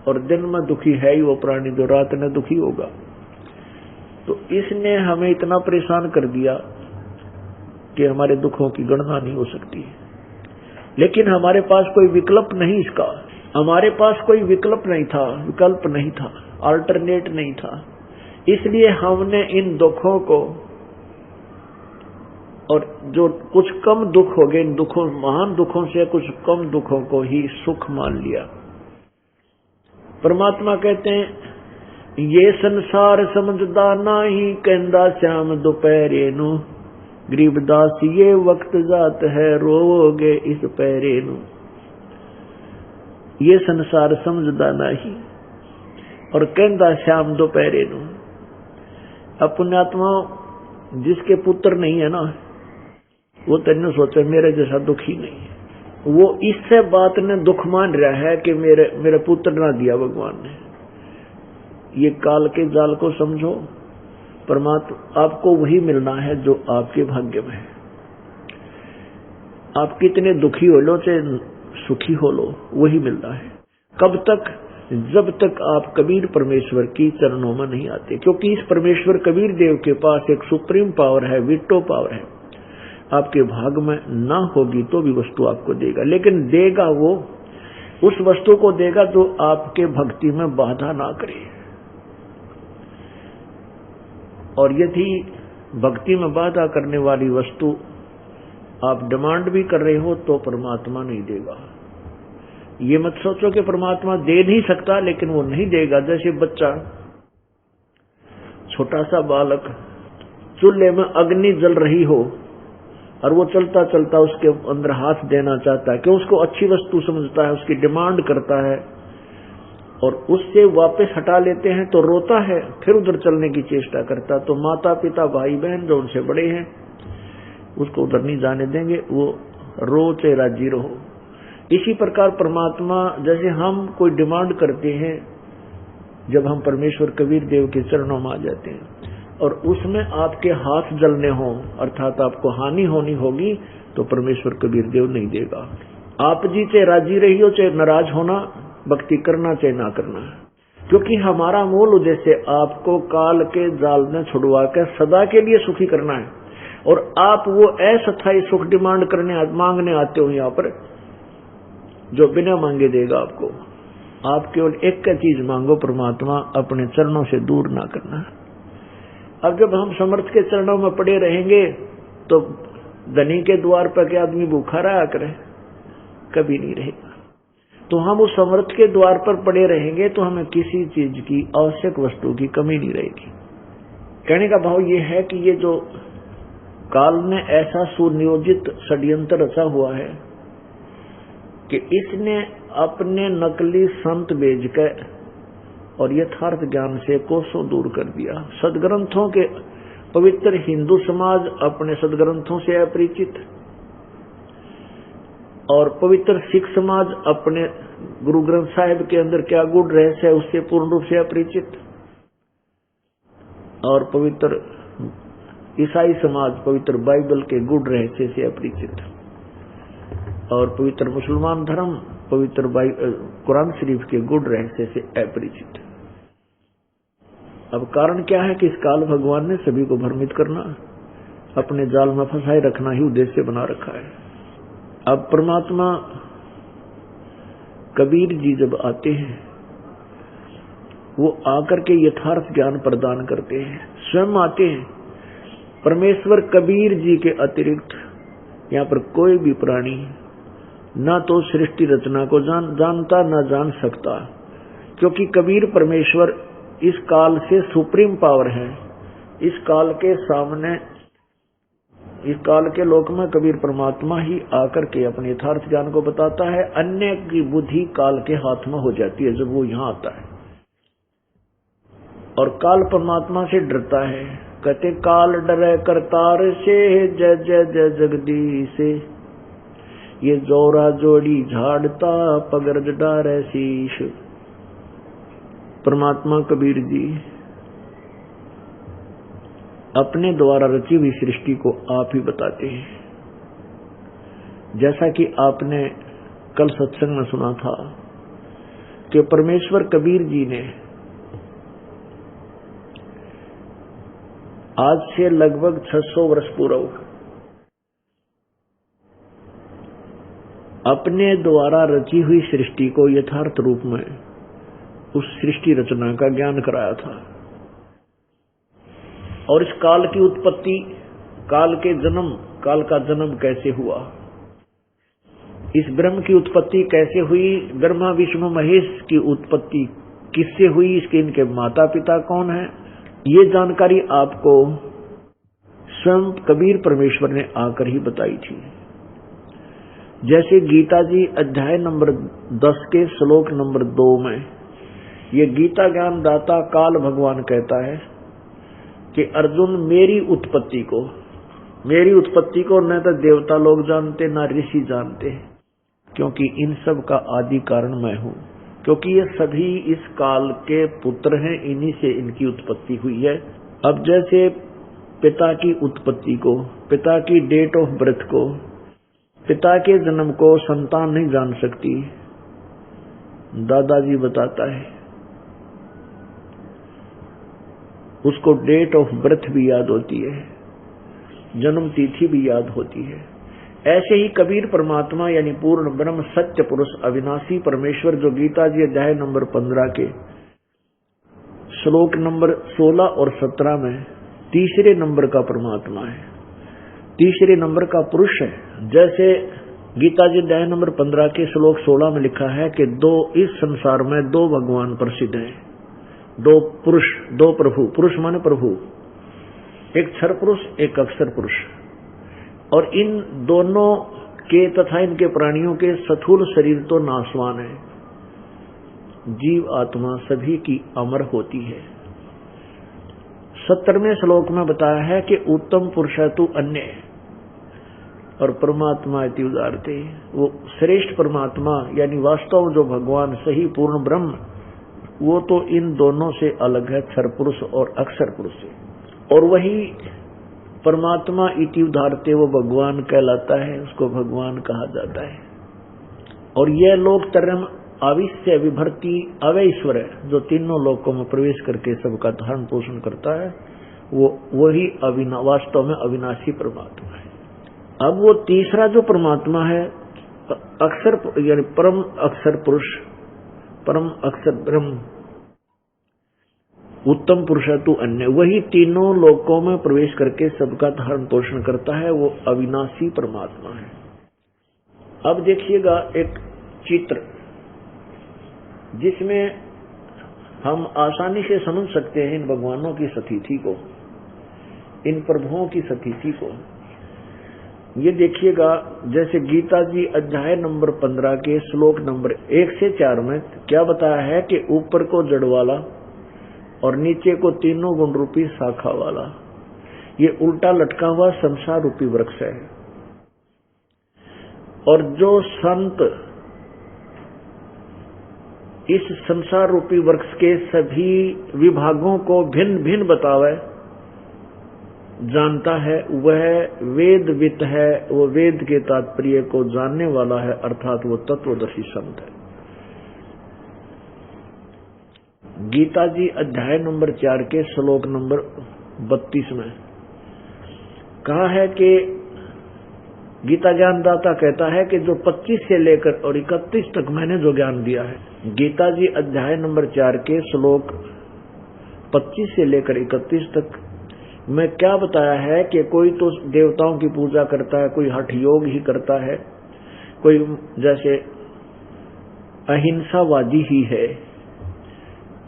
और दिन में दुखी है ही वो प्राणी जो रात में दुखी होगा। तो इसने हमें इतना परेशान कर दिया कि हमारे दुखों की गणना नहीं हो सकती। लेकिन हमारे पास कोई विकल्प नहीं इसका, हमारे पास कोई विकल्प नहीं था, विकल्प नहीं था, अल्टरनेट नहीं था। इसलिए हमने इन दुखों को, और जो कुछ कम दुख हो गए, इन दुखों, महान दुखों से कुछ कम दुखों को ही सुख मान लिया। परमात्मा कहते हैं, ये संसार समझदा नाही, कहंदा श्याम दोपहरे नु, गरीबदास ये वक्त जात है, रोवोगे इस पैरे नु। ये संसार समझदा नहीं, और कहंदा श्याम दोपहरे नु। अब पुण्यात्मा जिसके पुत्र नहीं है ना, वो तेने सोचे मेरे जैसा दुखी नहीं है। वो इससे बात ने दुख मान रहा है कि मेरे पुत्र ना दिया भगवान ने। ये काल के जाल को समझो, परमात्मा आपको वही मिलना है जो आपके भाग्य में है। आप कितने दुखी हो लो चाहे सुखी हो लो, वही मिलना है। कब तक? जब तक आप कबीर परमेश्वर की चरणों में नहीं आते, क्योंकि इस परमेश्वर कबीर देव के पास एक सुप्रीम पावर है, वीटो पावर है। आपके भाग में ना होगी तो भी वस्तु आपको देगा, लेकिन देगा वो उस वस्तु को देगा जो आपके भक्ति में बाधा ना करे। और यदि भक्ति में बाधा करने वाली वस्तु आप डिमांड भी कर रहे हो तो परमात्मा नहीं देगा। ये मत सोचो कि परमात्मा दे नहीं सकता, लेकिन वो नहीं देगा। जैसे बच्चा, छोटा सा बालक, चूल्हे में अग्नि जल रही हो और वो चलता चलता उसके अंदर हाथ देना चाहता है, कि उसको अच्छी वस्तु समझता है, उसकी डिमांड करता है, और उससे वापस हटा लेते हैं तो रोता है, फिर उधर चलने की चेष्टा करता। तो माता पिता भाई बहन जो उनसे बड़े हैं उसको उधर नहीं जाने देंगे, वो रो चाहे राजी रहो। इसी प्रकार परमात्मा, जैसे हम कोई डिमांड करते हैं, जब हम परमेश्वर कबीर देव के चरणों में आ जाते हैं और उसमें आपके हाथ जलने हों, अर्थात आपको हानि होनी होगी, तो परमेश्वर कबीर देव नहीं देगा। आप जी चाहे राजी रही हो चाहे नाराज होना, भक्ति करना चाहे ना करना, क्योंकि हमारा मूल उद्देश्य आपको काल के जाल में छुड़वा कर सदा के लिए सुखी करना है। और आप वो अस्थायी सुख डिमांड करने मांगने आते हो यहाँ पर, जो बिना मांगे देगा आपको। आप केवल एक चीज मांगो, परमात्मा अपने चरणों से दूर ना करना। अब जब हम समर्थ के चरणों में पड़े रहेंगे तो धनी के द्वार पर के आदमी भूखा रहा करे? कभी नहीं रहेगा। तो हम उस समर्थ के द्वार पर पड़े रहेंगे तो हमें किसी चीज की, आवश्यक वस्तु की कमी नहीं रहेगी। कहने का भाव ये है कि ये जो काल ने ऐसा सुनियोजित षड्यंत्र रचा हुआ है कि इसने अपने नकली संत भेजकर और यथार्थ ज्ञान से कोसों दूर कर दिया। सदग्रंथों के पवित्र हिंदू समाज अपने सदग्रंथों से अपरिचित, और पवित्र सिख समाज अपने गुरु ग्रंथ साहिब के अंदर क्या गुण रहस्य है उससे पूर्ण रूप से अपरिचित, और पवित्र ईसाई समाज पवित्र बाइबल के गुण रहस्य से अपरिचित, और पवित्र मुसलमान धर्म पवित्र कुरान शरीफ के गुण रहस्य से अपरिचित। अब कारण क्या है कि इस काल भगवान ने सभी को भ्रमित करना, अपने जाल में फंसाए रखना ही उद्देश्य बना रखा है। अब परमात्मा कबीर जी जब आते हैं, वो आकर के यथार्थ ज्ञान प्रदान करते हैं, स्वयं आते हैं। परमेश्वर कबीर जी के अतिरिक्त यहाँ पर कोई भी प्राणी ना तो सृष्टि रचना को जानता ना जान सकता, क्योंकि कबीर परमेश्वर इस काल से सुप्रीम पावर है। इस काल के सामने, इस काल के लोक में कबीर परमात्मा ही आकर के अपने यथार्थ ज्ञान को बताता है। अन्य की बुद्धि काल के हाथ में हो जाती है जब वो यहाँ आता है, और काल परमात्मा से डरता है। कहते काल डरे करतार से, जय जय जय जगदीश से, ये जोरा जोड़ी झाड़ता पगरज डारे शीश। परमात्मा कबीर जी अपने द्वारा रची हुई सृष्टि को आप ही बताते हैं। जैसा कि आपने कल सत्संग में सुना था कि परमेश्वर कबीर जी ने आज से लगभग 600 वर्ष पूर्व अपने द्वारा रची हुई सृष्टि को यथार्थ रूप में उस सृष्टि रचना का ज्ञान कराया था, और इस काल की उत्पत्ति, काल का जन्म कैसे हुआ, इस ब्रह्म की उत्पत्ति कैसे हुई, ब्रह्मा विष्णु महेश की उत्पत्ति किससे हुई, इसके इनके माता पिता कौन है, ये जानकारी आपको स्वयं कबीर परमेश्वर ने आकर ही बताई थी। जैसे गीता जी अध्याय नंबर 10 के श्लोक नंबर 2 में ये गीता ज्ञान दाता काल भगवान कहता है कि अर्जुन मेरी उत्पत्ति को न तो देवता लोग जानते न ऋषि जानते, क्योंकि इन सब का आदि कारण मैं हूँ, क्योंकि ये सभी इस काल के पुत्र हैं, इन्हीं से इनकी उत्पत्ति हुई है। अब जैसे पिता की उत्पत्ति को, पिता की डेट ऑफ बर्थ को, पिता के जन्म को संतान नहीं जान सकती, दादाजी बताता है, उसको डेट ऑफ बर्थ भी याद होती है, जन्म तिथि भी याद होती है। ऐसे ही कबीर परमात्मा यानी पूर्ण ब्रह्म सत्य पुरुष अविनाशी परमेश्वर, जो गीता जी अध्याय नंबर 15 के श्लोक नंबर 16 और 17 में तीसरे नंबर का परमात्मा है, तीसरे नंबर का पुरुष है। जैसे गीता जी अध्याय नंबर 15 के श्लोक 16 में लिखा है कि इस संसार में दो भगवान प्रसिद्ध हैं, दो पुरुष, दो प्रभु, पुरुष माने प्रभु, एक क्षर पुरुष एक अक्षर पुरुष, और इन दोनों के तथा इनके प्राणियों के स्थूल शरीर तो नाशवान है, जीव आत्मा सभी की अमर होती है। 70वें श्लोक में बताया है कि उत्तम पुरुष तु अन्य, और परमात्मा इति उदारते, वो श्रेष्ठ परमात्मा यानी वास्तव जो भगवान सही पूर्ण ब्रह्म, वो तो इन दोनों से अलग है, क्षर पुरुष और अक्षर पुरुष से। और वही परमात्मा इति उदारते वो भगवान कहलाता है, उसको भगवान कहा जाता है। और यह लोक तरम आविश्य विभर्ति अवैश्वर है, जो तीनों लोकों में प्रवेश करके सबका धारण पोषण करता है, वो वही वास्तव में अविनाशी परमात्मा है। अब वो तीसरा जो परमात्मा है अक्षर यानी परम अक्षर पुरुष, परम अक्षर ब्रह्म, उत्तम पुरुष तु अन्य, वही तीनों लोकों में प्रवेश करके सबका धारण पोषण करता है, वो अविनाशी परमात्मा है। अब देखिएगा एक चित्र जिसमें हम आसानी से समझ सकते हैं इन भगवानों की स्थिति को, इन प्रभुओं की स्थिति को। ये देखिएगा, जैसे गीता जी अध्याय नंबर 15 के श्लोक नंबर 1 से 4 में क्या बताया है कि ऊपर को जड़ वाला और नीचे को तीनों गुण रूपी शाखा वाला, ये उल्टा लटका हुआ संसार रूपी वृक्ष है। और जो संत इस संसार रूपी वृक्ष के सभी विभागों को भिन्न भिन्न बतावे, जानता है, वह वेदवित है, वो वेद के तात्पर्य को जानने वाला है, अर्थात वो तत्वदर्शी संत है। गीता जी अध्याय नंबर 4 के श्लोक नंबर 32 में कहा है कि गीता ज्ञानदाता कहता है कि जो 25 से लेकर और 31 तक मैंने जो ज्ञान दिया है, गीता जी अध्याय नंबर 4 के श्लोक 25 से लेकर 31 तक मैं क्या बताया है कि कोई तो देवताओं की पूजा करता है, कोई हठ योग ही करता है, कोई जैसे अहिंसावादी ही है,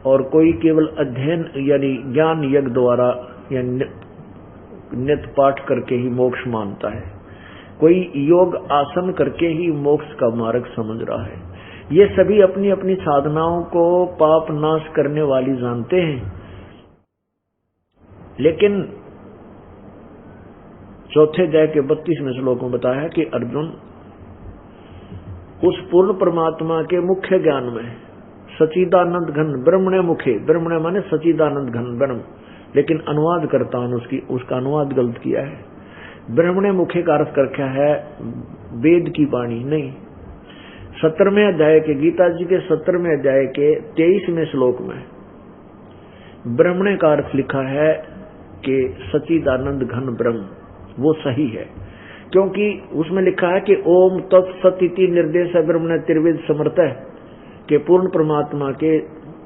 और कोई केवल अध्ययन यानी ज्ञान यज्ञ द्वारा या नित्य पाठ करके ही मोक्ष मानता है, कोई योग आसन करके ही मोक्ष का मार्ग समझ रहा है। ये सभी अपनी अपनी साधनाओं को पाप नाश करने वाली जानते हैं, लेकिन चौथे अध्याय के 32वें श्लोक में बताया है कि अर्जुन उस पूर्ण परमात्मा के मुख्य ज्ञान में सच्चिदानंद घन ब्रह्मणे मुखे, ब्रह्मणे माने सच्चिदानंद घन ब्रह्म, लेकिन अनुवाद करता हूं उसका अनुवाद गलत किया है। ब्रह्मणे मुखे का अर्थ कर क्या है, वेद की वाणी नहीं। 17वें अध्याय के गीता जी के 17वें अध्याय के 23वें श्लोक में ब्रह्मणे का अर्थ लिखा है कि सच्चिदानंद घन ब्रह्म, वो सही है, क्योंकि उसमें लिखा है कि ओम तत्सत इति निर्देश ब्रह्मणे त्रिवेद समर्थ है, कि पूर्ण परमात्मा के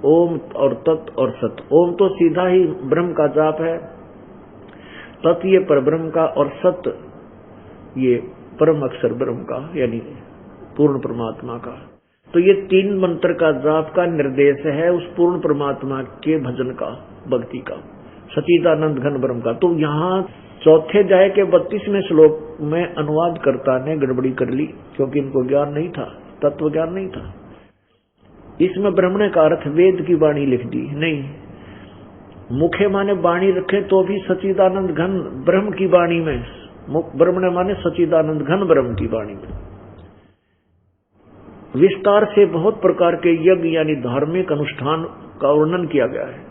ओम और तत् और सत। ओम तो सीधा ही ब्रह्म का जाप है, तत् ये परब्रह्म का, और सत ये परम अक्षर ब्रह्म का यानी पूर्ण परमात्मा का। तो ये 3 मंत्र का जाप का निर्देश है उस पूर्ण परमात्मा के भजन का, भक्ति का, सच्चिदानंद घन ब्रह्म का। तो यहाँ चौथे अध्याय के 32वें श्लोक में अनुवादकर्ता ने गड़बड़ी कर ली, क्योंकि इनको ज्ञान नहीं था, तत्व ज्ञान नहीं था। इसमें ब्रह्मणे का अर्थ वेद की वाणी लिख दी, नहीं। मुखे माने वाणी रखे तो भी सच्चिदानंद घन ब्रह्म की वाणी में, ब्रह्मणे माने सच्चिदानंद घन ब्रह्म की वाणी में विस्तार से बहुत प्रकार के यज्ञ यानी धार्मिक अनुष्ठान का वर्णन किया गया है।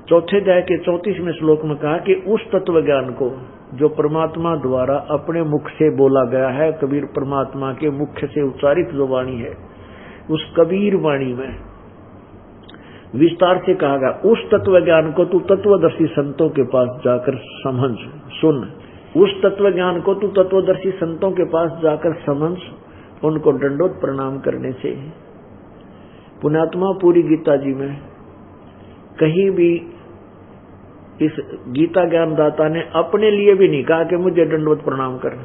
चौथे अध्याय के 34वें श्लोक में कहा कि उस तत्व ज्ञान को जो परमात्मा द्वारा अपने मुख से बोला गया है, कबीर परमात्मा के मुख से उच्चारित जो वाणी है, उस कबीर वाणी में विस्तार से कहा गया, उस तत्व ज्ञान को तू तत्वदर्शी संतों के पास जाकर समझ सुन। उस तत्व ज्ञान को तू तत्वदर्शी संतों के पास जाकर समझ, उनको दंडोत प्रणाम करने से। पुण्यात्मा पूरी गीता जी में कहीं भी इस गीता ज्ञानदाता ने अपने लिए भी नहीं कहा कि मुझे दंडोत प्रणाम कर।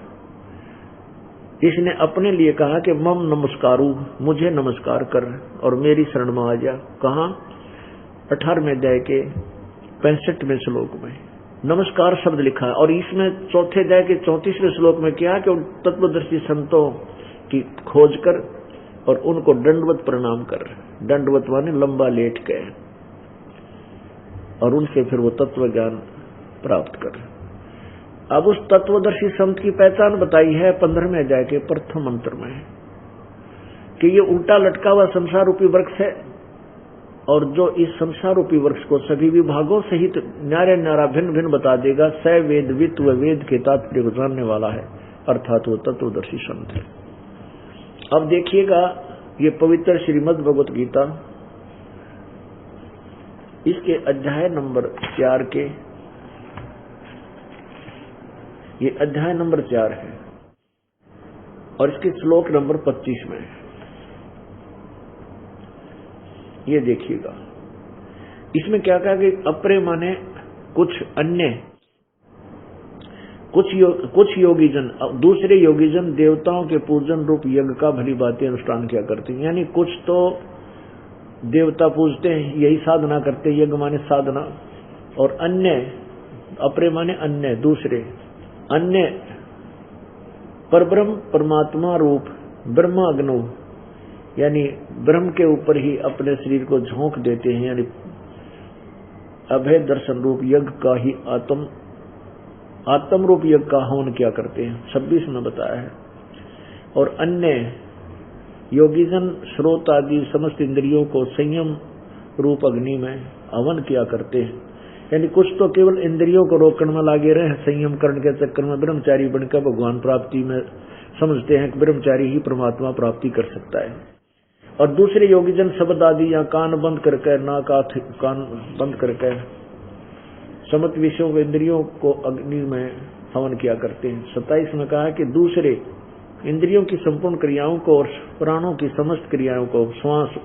इसने अपने लिए कहा कि मम नमस्कारु, मुझे नमस्कार कर और मेरी शरण में आ जा। कहा 18वें अध्याय के 65वें श्लोक में नमस्कार शब्द लिखा है, और इसमें चौथे अध्याय के 34वें श्लोक में क्या कि उन तत्वदर्शी संतों की खोज कर और उनको दंडवत प्रणाम कर। दंडवत माने लंबा लेट के, और उनसे फिर वो तत्व ज्ञान प्राप्त कर। अब उस तत्वदर्शी संत की पहचान बताई है 15वें अध्याय के प्रथम मंत्र में कि ये उल्टा लटका हुआ संसार रूपी वृक्ष है, और जो इस संसार रूपी वृक्ष को सभी विभागों सहित न्यारे न्यारा भिन्न भिन्न बता देगा, स वेदवित व वेद के तात्पर्य को जानने वाला है, अर्थात वो तत्वदर्शी संत है। अब देखिएगा ये पवित्र श्रीमद् भगवत गीता, इसके अध्याय नंबर 4 के, ये अध्याय नंबर 4 है और इसके श्लोक नंबर 25 में ये देखिएगा। इसमें क्या कहा कि अपरे माने कुछ अन्य, कुछ योगीजन, दूसरे योगीजन देवताओं के पूजन रूप यज्ञ का भली बातें अनुष्ठान किया करते हैं। यानी कुछ तो देवता पूजते हैं, यही साधना करते हैं, यज्ञ माने साधना, और अन्य अपरे माने अन्य, दूसरे अन्य परब्रह्म परमात्मा रूप ब्रह्माग्नो यानी ब्रह्म के ऊपर ही अपने शरीर को झोंक देते हैं, यानी अभय दर्शन रूप यज्ञ का ही आत्म रूप यज्ञ का हवन क्या करते हैं, 26 में बताया है। और अन्य योगीजन स्रोत आदि समस्त इंद्रियों को संयम रूप अग्नि में हवन किया करते हैं, यानी कुछ तो केवल इंद्रियों को रोकने में लागे रहे, संयम करने के चक्कर में ब्रह्मचारी बनकर भगवान प्राप्ति में समझते हैं कि ब्रह्मचारी ही परमात्मा प्राप्ति कर सकता है। और दूसरे योगीजन शब्द आदि या कान बंद करके, नाक कान बंद करके समस्त विषयों को इंद्रियों को अग्नि में हवन किया करते हैं। 27 में कहा कि दूसरे इंद्रियों की संपूर्ण क्रियाओं को और प्राणों की समस्त क्रियाओं को, श्वास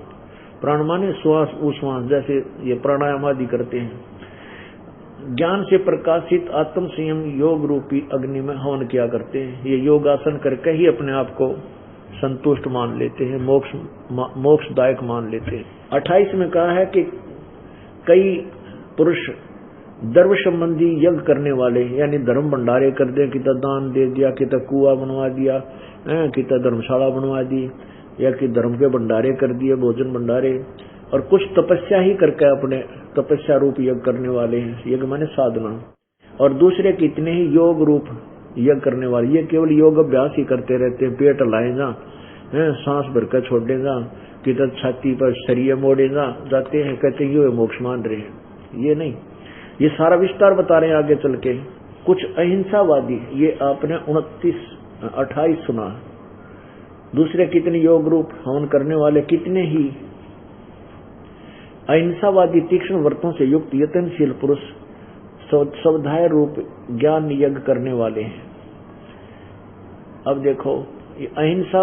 प्राण माने श्वास उश्वास, जैसे ये प्राणायाम आदि करते हैं, ज्ञान से प्रकाशित आत्म संयम योग रूपी अग्नि में हवन किया करते हैं। ये योगासन करके ही अपने आप को संतुष्ट मान लेते हैं, मोक्षदायक मान लेते हैं। 28 में कहा है कि कई पुरुष धर्म संबंधी यज्ञ करने वाले, यानी धर्म भंडारे कर दे, कितना दान दे दिया, कितना कुआं बनवा दिया, कितना धर्मशाला बनवा दी, या कि धर्म के भंडारे कर दिए, भोजन भंडारे, और कुछ तपस्या ही करके अपने तपस्या रूप यज्ञ करने वाले हैं, यज्ञ माने साधना। और दूसरे कितने ही योग रूप यज्ञ करने वाले, ये केवल योग अभ्यास ही करते रहते हैं, पेट लाएगा, सांस भरकर छोड़ेगा, किधर छाती पर शरीर मोड़ेगा, जाते हैं, कहते हैं ये मोक्ष मान रहे हैं। ये नहीं, ये सारा विस्तार बता रहे हैं आगे चल के। कुछ अहिंसावादी, ये आपने 28 सुना। दूसरे कितने योग रूप हवन करने वाले, कितने ही अहिंसावादी तीक्ष्ण व्रतों से युक्त यत्नशील पुरुष स्वाध्याय रूप ज्ञान यज्ञ करने वाले हैं। अब देखो, ये अहिंसा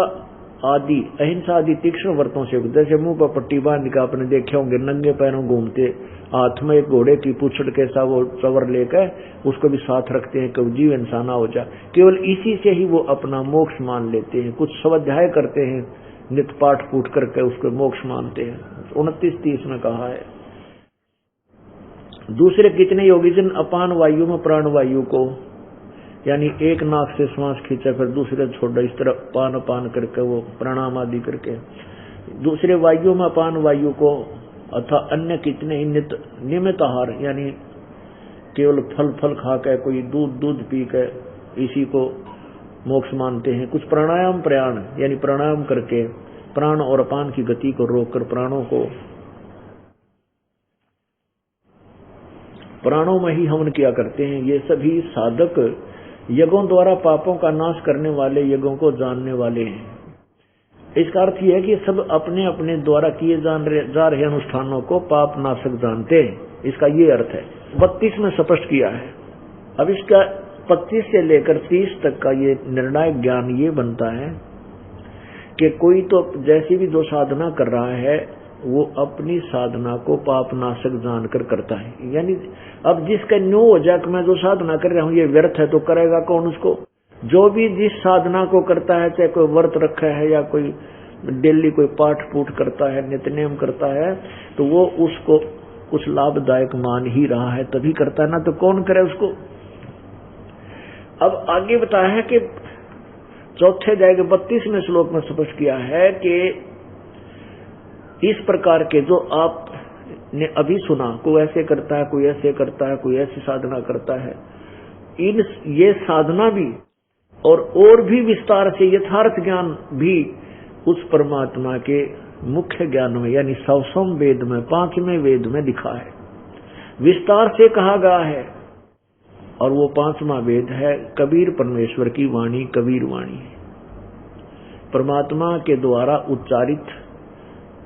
आदि तीक्ष्ण व्रतों से, जैसे मुंह पर पट्टी बांध के आपने देखे होंगे, नंगे पैरों घूमते, हाथ में एक घोड़े की पूंछड़ के सा वो चवर लेकर उसको भी साथ रखते हैं कि जीव इंसान हो जाए, केवल इसी से ही वो अपना मोक्ष मान लेते हैं। कुछ स्वाध्याय करते हैं, नित पाठ पूठ करके उसको मोक्ष मानते हैं। 29-30 में कहा है। दूसरे कितने योगीजन अपान वायु में प्राण वायु को, यानी एक नाक से श्वास खींचा फिर दूसरे छोड़ा, इस तरह पान अपान करके वो प्राणायाम आदि करके दूसरे वायु में अपान वायु को, अथा अन्य कितने ही नियमित आहार, यानी केवल फल खा के, कोई दूध पी के इसी को मोक्ष मानते हैं। कुछ प्राणायाम प्रयाण, यानी प्राणायाम करके प्राण और अपान की गति को रोककर प्राणों में ही हवन किया करते हैं। ये सभी साधक यज्ञों द्वारा पापों का नाश करने वाले, यज्ञों को जानने वाले हैं। इसका अर्थ यह है कि सब अपने अपने द्वारा किए जा रहे अनुष्ठानों को पाप नाशक जानते हैं, इसका ये अर्थ है। 32 में स्पष्ट किया है। अब इसका 25 से लेकर 30 तक का ये निर्णायक ज्ञान ये बनता है कि कोई तो जैसी भी जो साधना कर रहा है वो अपनी साधना को पाप नाशक जानकर करता है। यानी अब जिसका न्यू हो जाए मैं जो साधना कर रहा हूँ ये व्यर्थ है, तो करेगा कौन उसको? जो भी जिस साधना को करता है, चाहे कोई व्रत रखा है या कोई डेली कोई पाठ पूठ करता है, नित्यनेम करता है, तो वो उसको कुछ लाभदायक मान ही रहा है, तभी करता है, ना तो कौन करे उसको। अब आगे बताया है कि चौथे जाएगा 32वें श्लोक में स्पष्ट किया है कि इस प्रकार के जो आपने अभी सुना, कोई ऐसे करता है, कोई ऐसे करता है, कोई ऐसी साधना करता है, ये साधना भी और भी विस्तार से यथार्थ ज्ञान भी उस परमात्मा के मुख्य ज्ञान में, यानी 100वें वेद में, 5वें वेद में लिखा है, विस्तार से कहा गया है। और वो 5वां वेद है कबीर परमेश्वर की वाणी, कबीर वाणी है। परमात्मा के द्वारा उच्चारित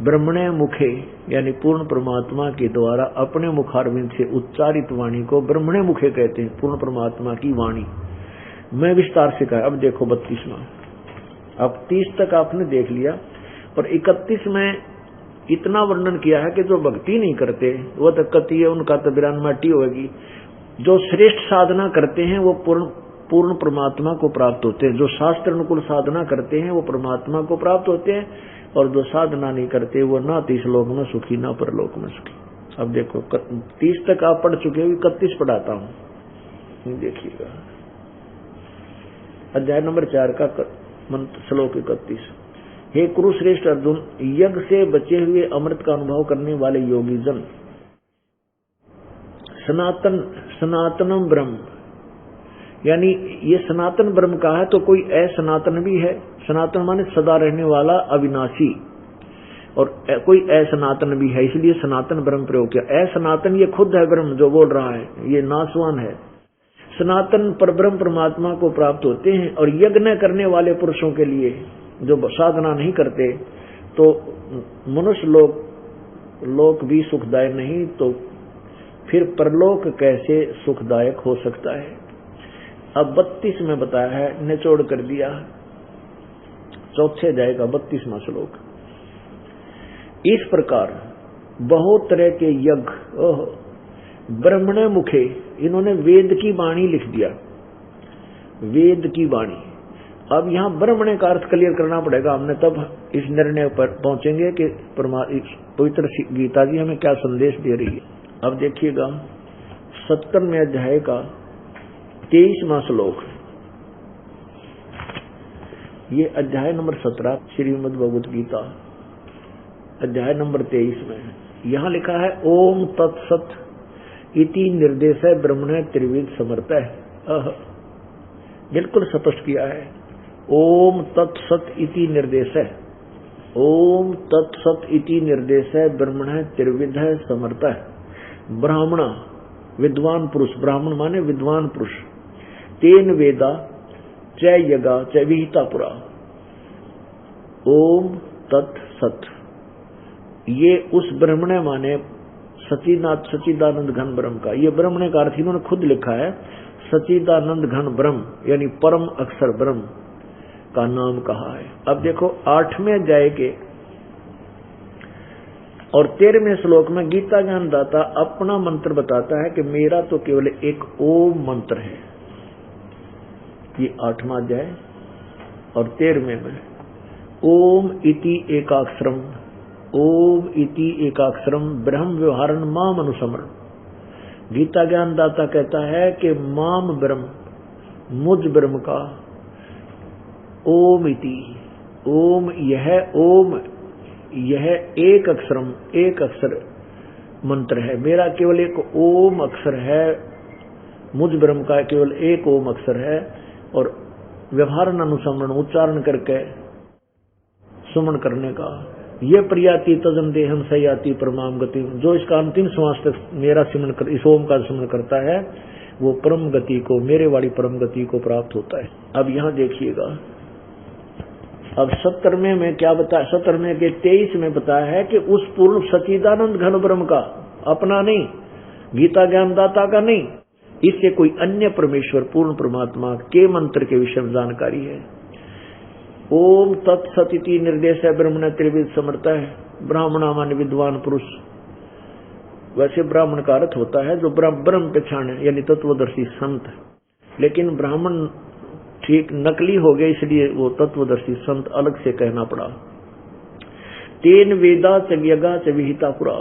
ब्रह्मणे मुखे, यानी पूर्ण परमात्मा के द्वारा अपने मुखारविंद से उच्चारित वाणी को ब्रह्मणे मुखे कहते हैं, पूर्ण परमात्मा की वाणी। मैं विस्तार से कहा। अब देखो 32वां, अब 30 तक आपने देख लिया, और 31 में इतना वर्णन किया है कि जो भक्ति नहीं करते वो तो कति है, उनका तो बिरान माटी होगी। जो श्रेष्ठ साधना करते हैं वो पूर्ण परमात्मा को प्राप्त होते हैं। जो शास्त्र अनुकूल साधना करते हैं वो परमात्मा को प्राप्त होते हैं, और जो साधना नहीं करते वो ना तो इस लोक में सुखी ना परलोक में सुखी। अब देखो 30 तक आप पढ़ चुके हो, 31 पढ़ाता हूं, देखिएगा। अध्याय नंबर 4 का मंत्र श्लोक 31। हे कुरुश्रेष्ठ अर्जुन, यज्ञ से बचे हुए अमृत का अनुभव करने वाले योगी जन सनातनम ब्रह्म, यानी ये सनातन ब्रह्म का है तो कोई असनातन भी है। सनातन माने सदा रहने वाला, अविनाशी, और कोई असनातन भी है, इसलिए सनातन ब्रह्म प्रयोग किया। असनातन ये खुद है ब्रह्म जो बोल रहा है, ये नाशवान है। सनातन परब्रह्म परमात्मा को प्राप्त होते हैं। और यज्ञ करने वाले पुरुषों के लिए जो साधना नहीं करते तो मनुष्य लोक भी सुखदायक नहीं, तो फिर परलोक कैसे सुखदायक हो सकता है। अब 32 में बताया है, निचोड़ कर दिया। चौथे जाएगा 32वां श्लोक। इस प्रकार बहुत तरह के यज्ञ ब्रह्मणे मुखे, इन्होंने वेद की वाणी लिख दिया, वेद की वाणी। अब यहां ब्रह्मणे का अर्थ क्लियर करना पड़ेगा हमने, तब इस निर्णय पर पहुंचेंगे कि पवित्र गीता जी हमें क्या संदेश दे रही है। अब देखिएगा 70वें अध्याय का 23वां श्लोक। ये अध्याय नंबर 17 श्रीमद् भगवत गीता अध्याय नंबर 23 में यहां लिखा है, ओम तत्सत इति निर्देश है ब्रह्मणे त्रिविध समर्थ है। बिल्कुल स्पष्ट किया है। ओम तत्सत इति निर्देश है, ओम तत्सत इति निर्देश है ब्रह्मणे त्रिविध समर्थ है। ब्राह्मण विद्वान पुरुष, ब्राह्मण माने विद्वान पुरुष, तेन वेदा च यगा च विहिता पुरा। ओम तत्सत, ये उस ब्रह्मणे माने सच्चिदानंद घन ब्रह्म का, ये ब्रह्मणे का अर्थ इन्होंने खुद लिखा है, सच्चिदानंद घन ब्रह्म यानी परम अक्षर ब्रह्म का नाम कहा है। अब देखो 8वें अध्याय के और 13वें श्लोक में गीता ज्ञान दाता अपना मंत्र बताता है कि मेरा तो केवल एक ओम मंत्र है। ये 8वां अध्याय और 13वें में ओम इति एकाक्षरम, ओम इति एकाक्षरम ब्रह्म व्यवहारन माम अनुसमरण। गीता ज्ञान दाता कहता है कि माम ब्रह्म, मुझ ब्रह्म का ओम इति, ओम यह एक अक्षरम, एक अक्षर मंत्र है। मेरा केवल एक ओम अक्षर है, मुझ ब्रह्म का केवल एक ओम अक्षर है। और व्यवहारन अनुसमरण, उच्चारण करके सुमन करने का। ये प्रियाति तजन देहम सयाति परमाम गति, जो इसका अंतिम श्वास तक मेरा सिमरन कर, इस ओम का सिमरन करता है, वो परम गति को, मेरे वाली परम गति को प्राप्त होता है। अब यहाँ देखिएगा, अब 70वें में क्या बताया, 70वें के 23 में बताया है कि उस पूर्ण सच्चिदानंद घन ब्रह्म का, अपना नहीं, गीता ज्ञानदाता का नहीं, इससे कोई अन्य परमेश्वर पूर्ण परमात्मा के मंत्र के विषय में जानकारी है। ओम तत्सति निर्देश है ब्रह्मण त्रिविध समर्थ है। ब्राह्मण माने विद्वान पुरुष, वैसे ब्राह्मण का अर्थ होता है जो ब्रह्म पहचान है, यानी तत्वदर्शी संत। लेकिन ब्राह्मण ठीक नकली हो गया, इसलिए वो तत्वदर्शी संत अलग से कहना पड़ा। तेन वेदा च यज्ञा च विहिता पुरा,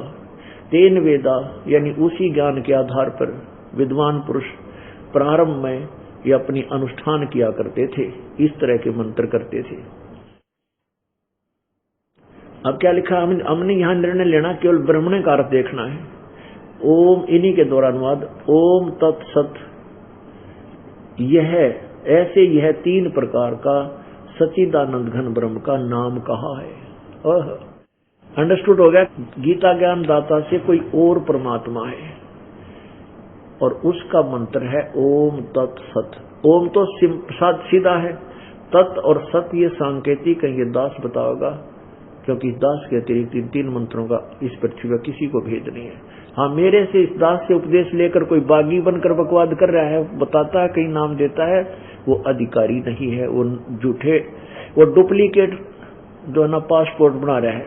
तेन वेदा यानी उसी ज्ञान के आधार पर विद्वान पुरुष प्रारंभ में ये अपनी अनुष्ठान किया करते थे, इस तरह के मंत्र करते थे। अब क्या लिखा, हमने यहां निर्णय लेना केवल ब्रह्मणे का अर्थ देखना है। ओम, इन्हीं के द्वारा अनुवाद, ओम तत्सत, यह 3 प्रकार का सच्चिदानंद घन ब्रह्म का नाम कहा है। अंडरस्टूड हो गया, गीता ज्ञान दाता से कोई और परमात्मा है और उसका मंत्र है ओम तत्सत। ओम तो सीधा है, तत् और सत ये सांकेतिक है, ये दास बताओगा, क्योंकि इस दास के अतिरिक्त इन 3 मंत्रों का इस पृथ्वी पर किसी को भेद नहीं है। हाँ, मेरे से इस दास से उपदेश लेकर कोई बागी बनकर बकवाद कर रहा है, बताता है, कहीं नाम देता है, वो अधिकारी नहीं है, वो झूठे, वो डुप्लीकेट जो है ना पासपोर्ट बना रहा है।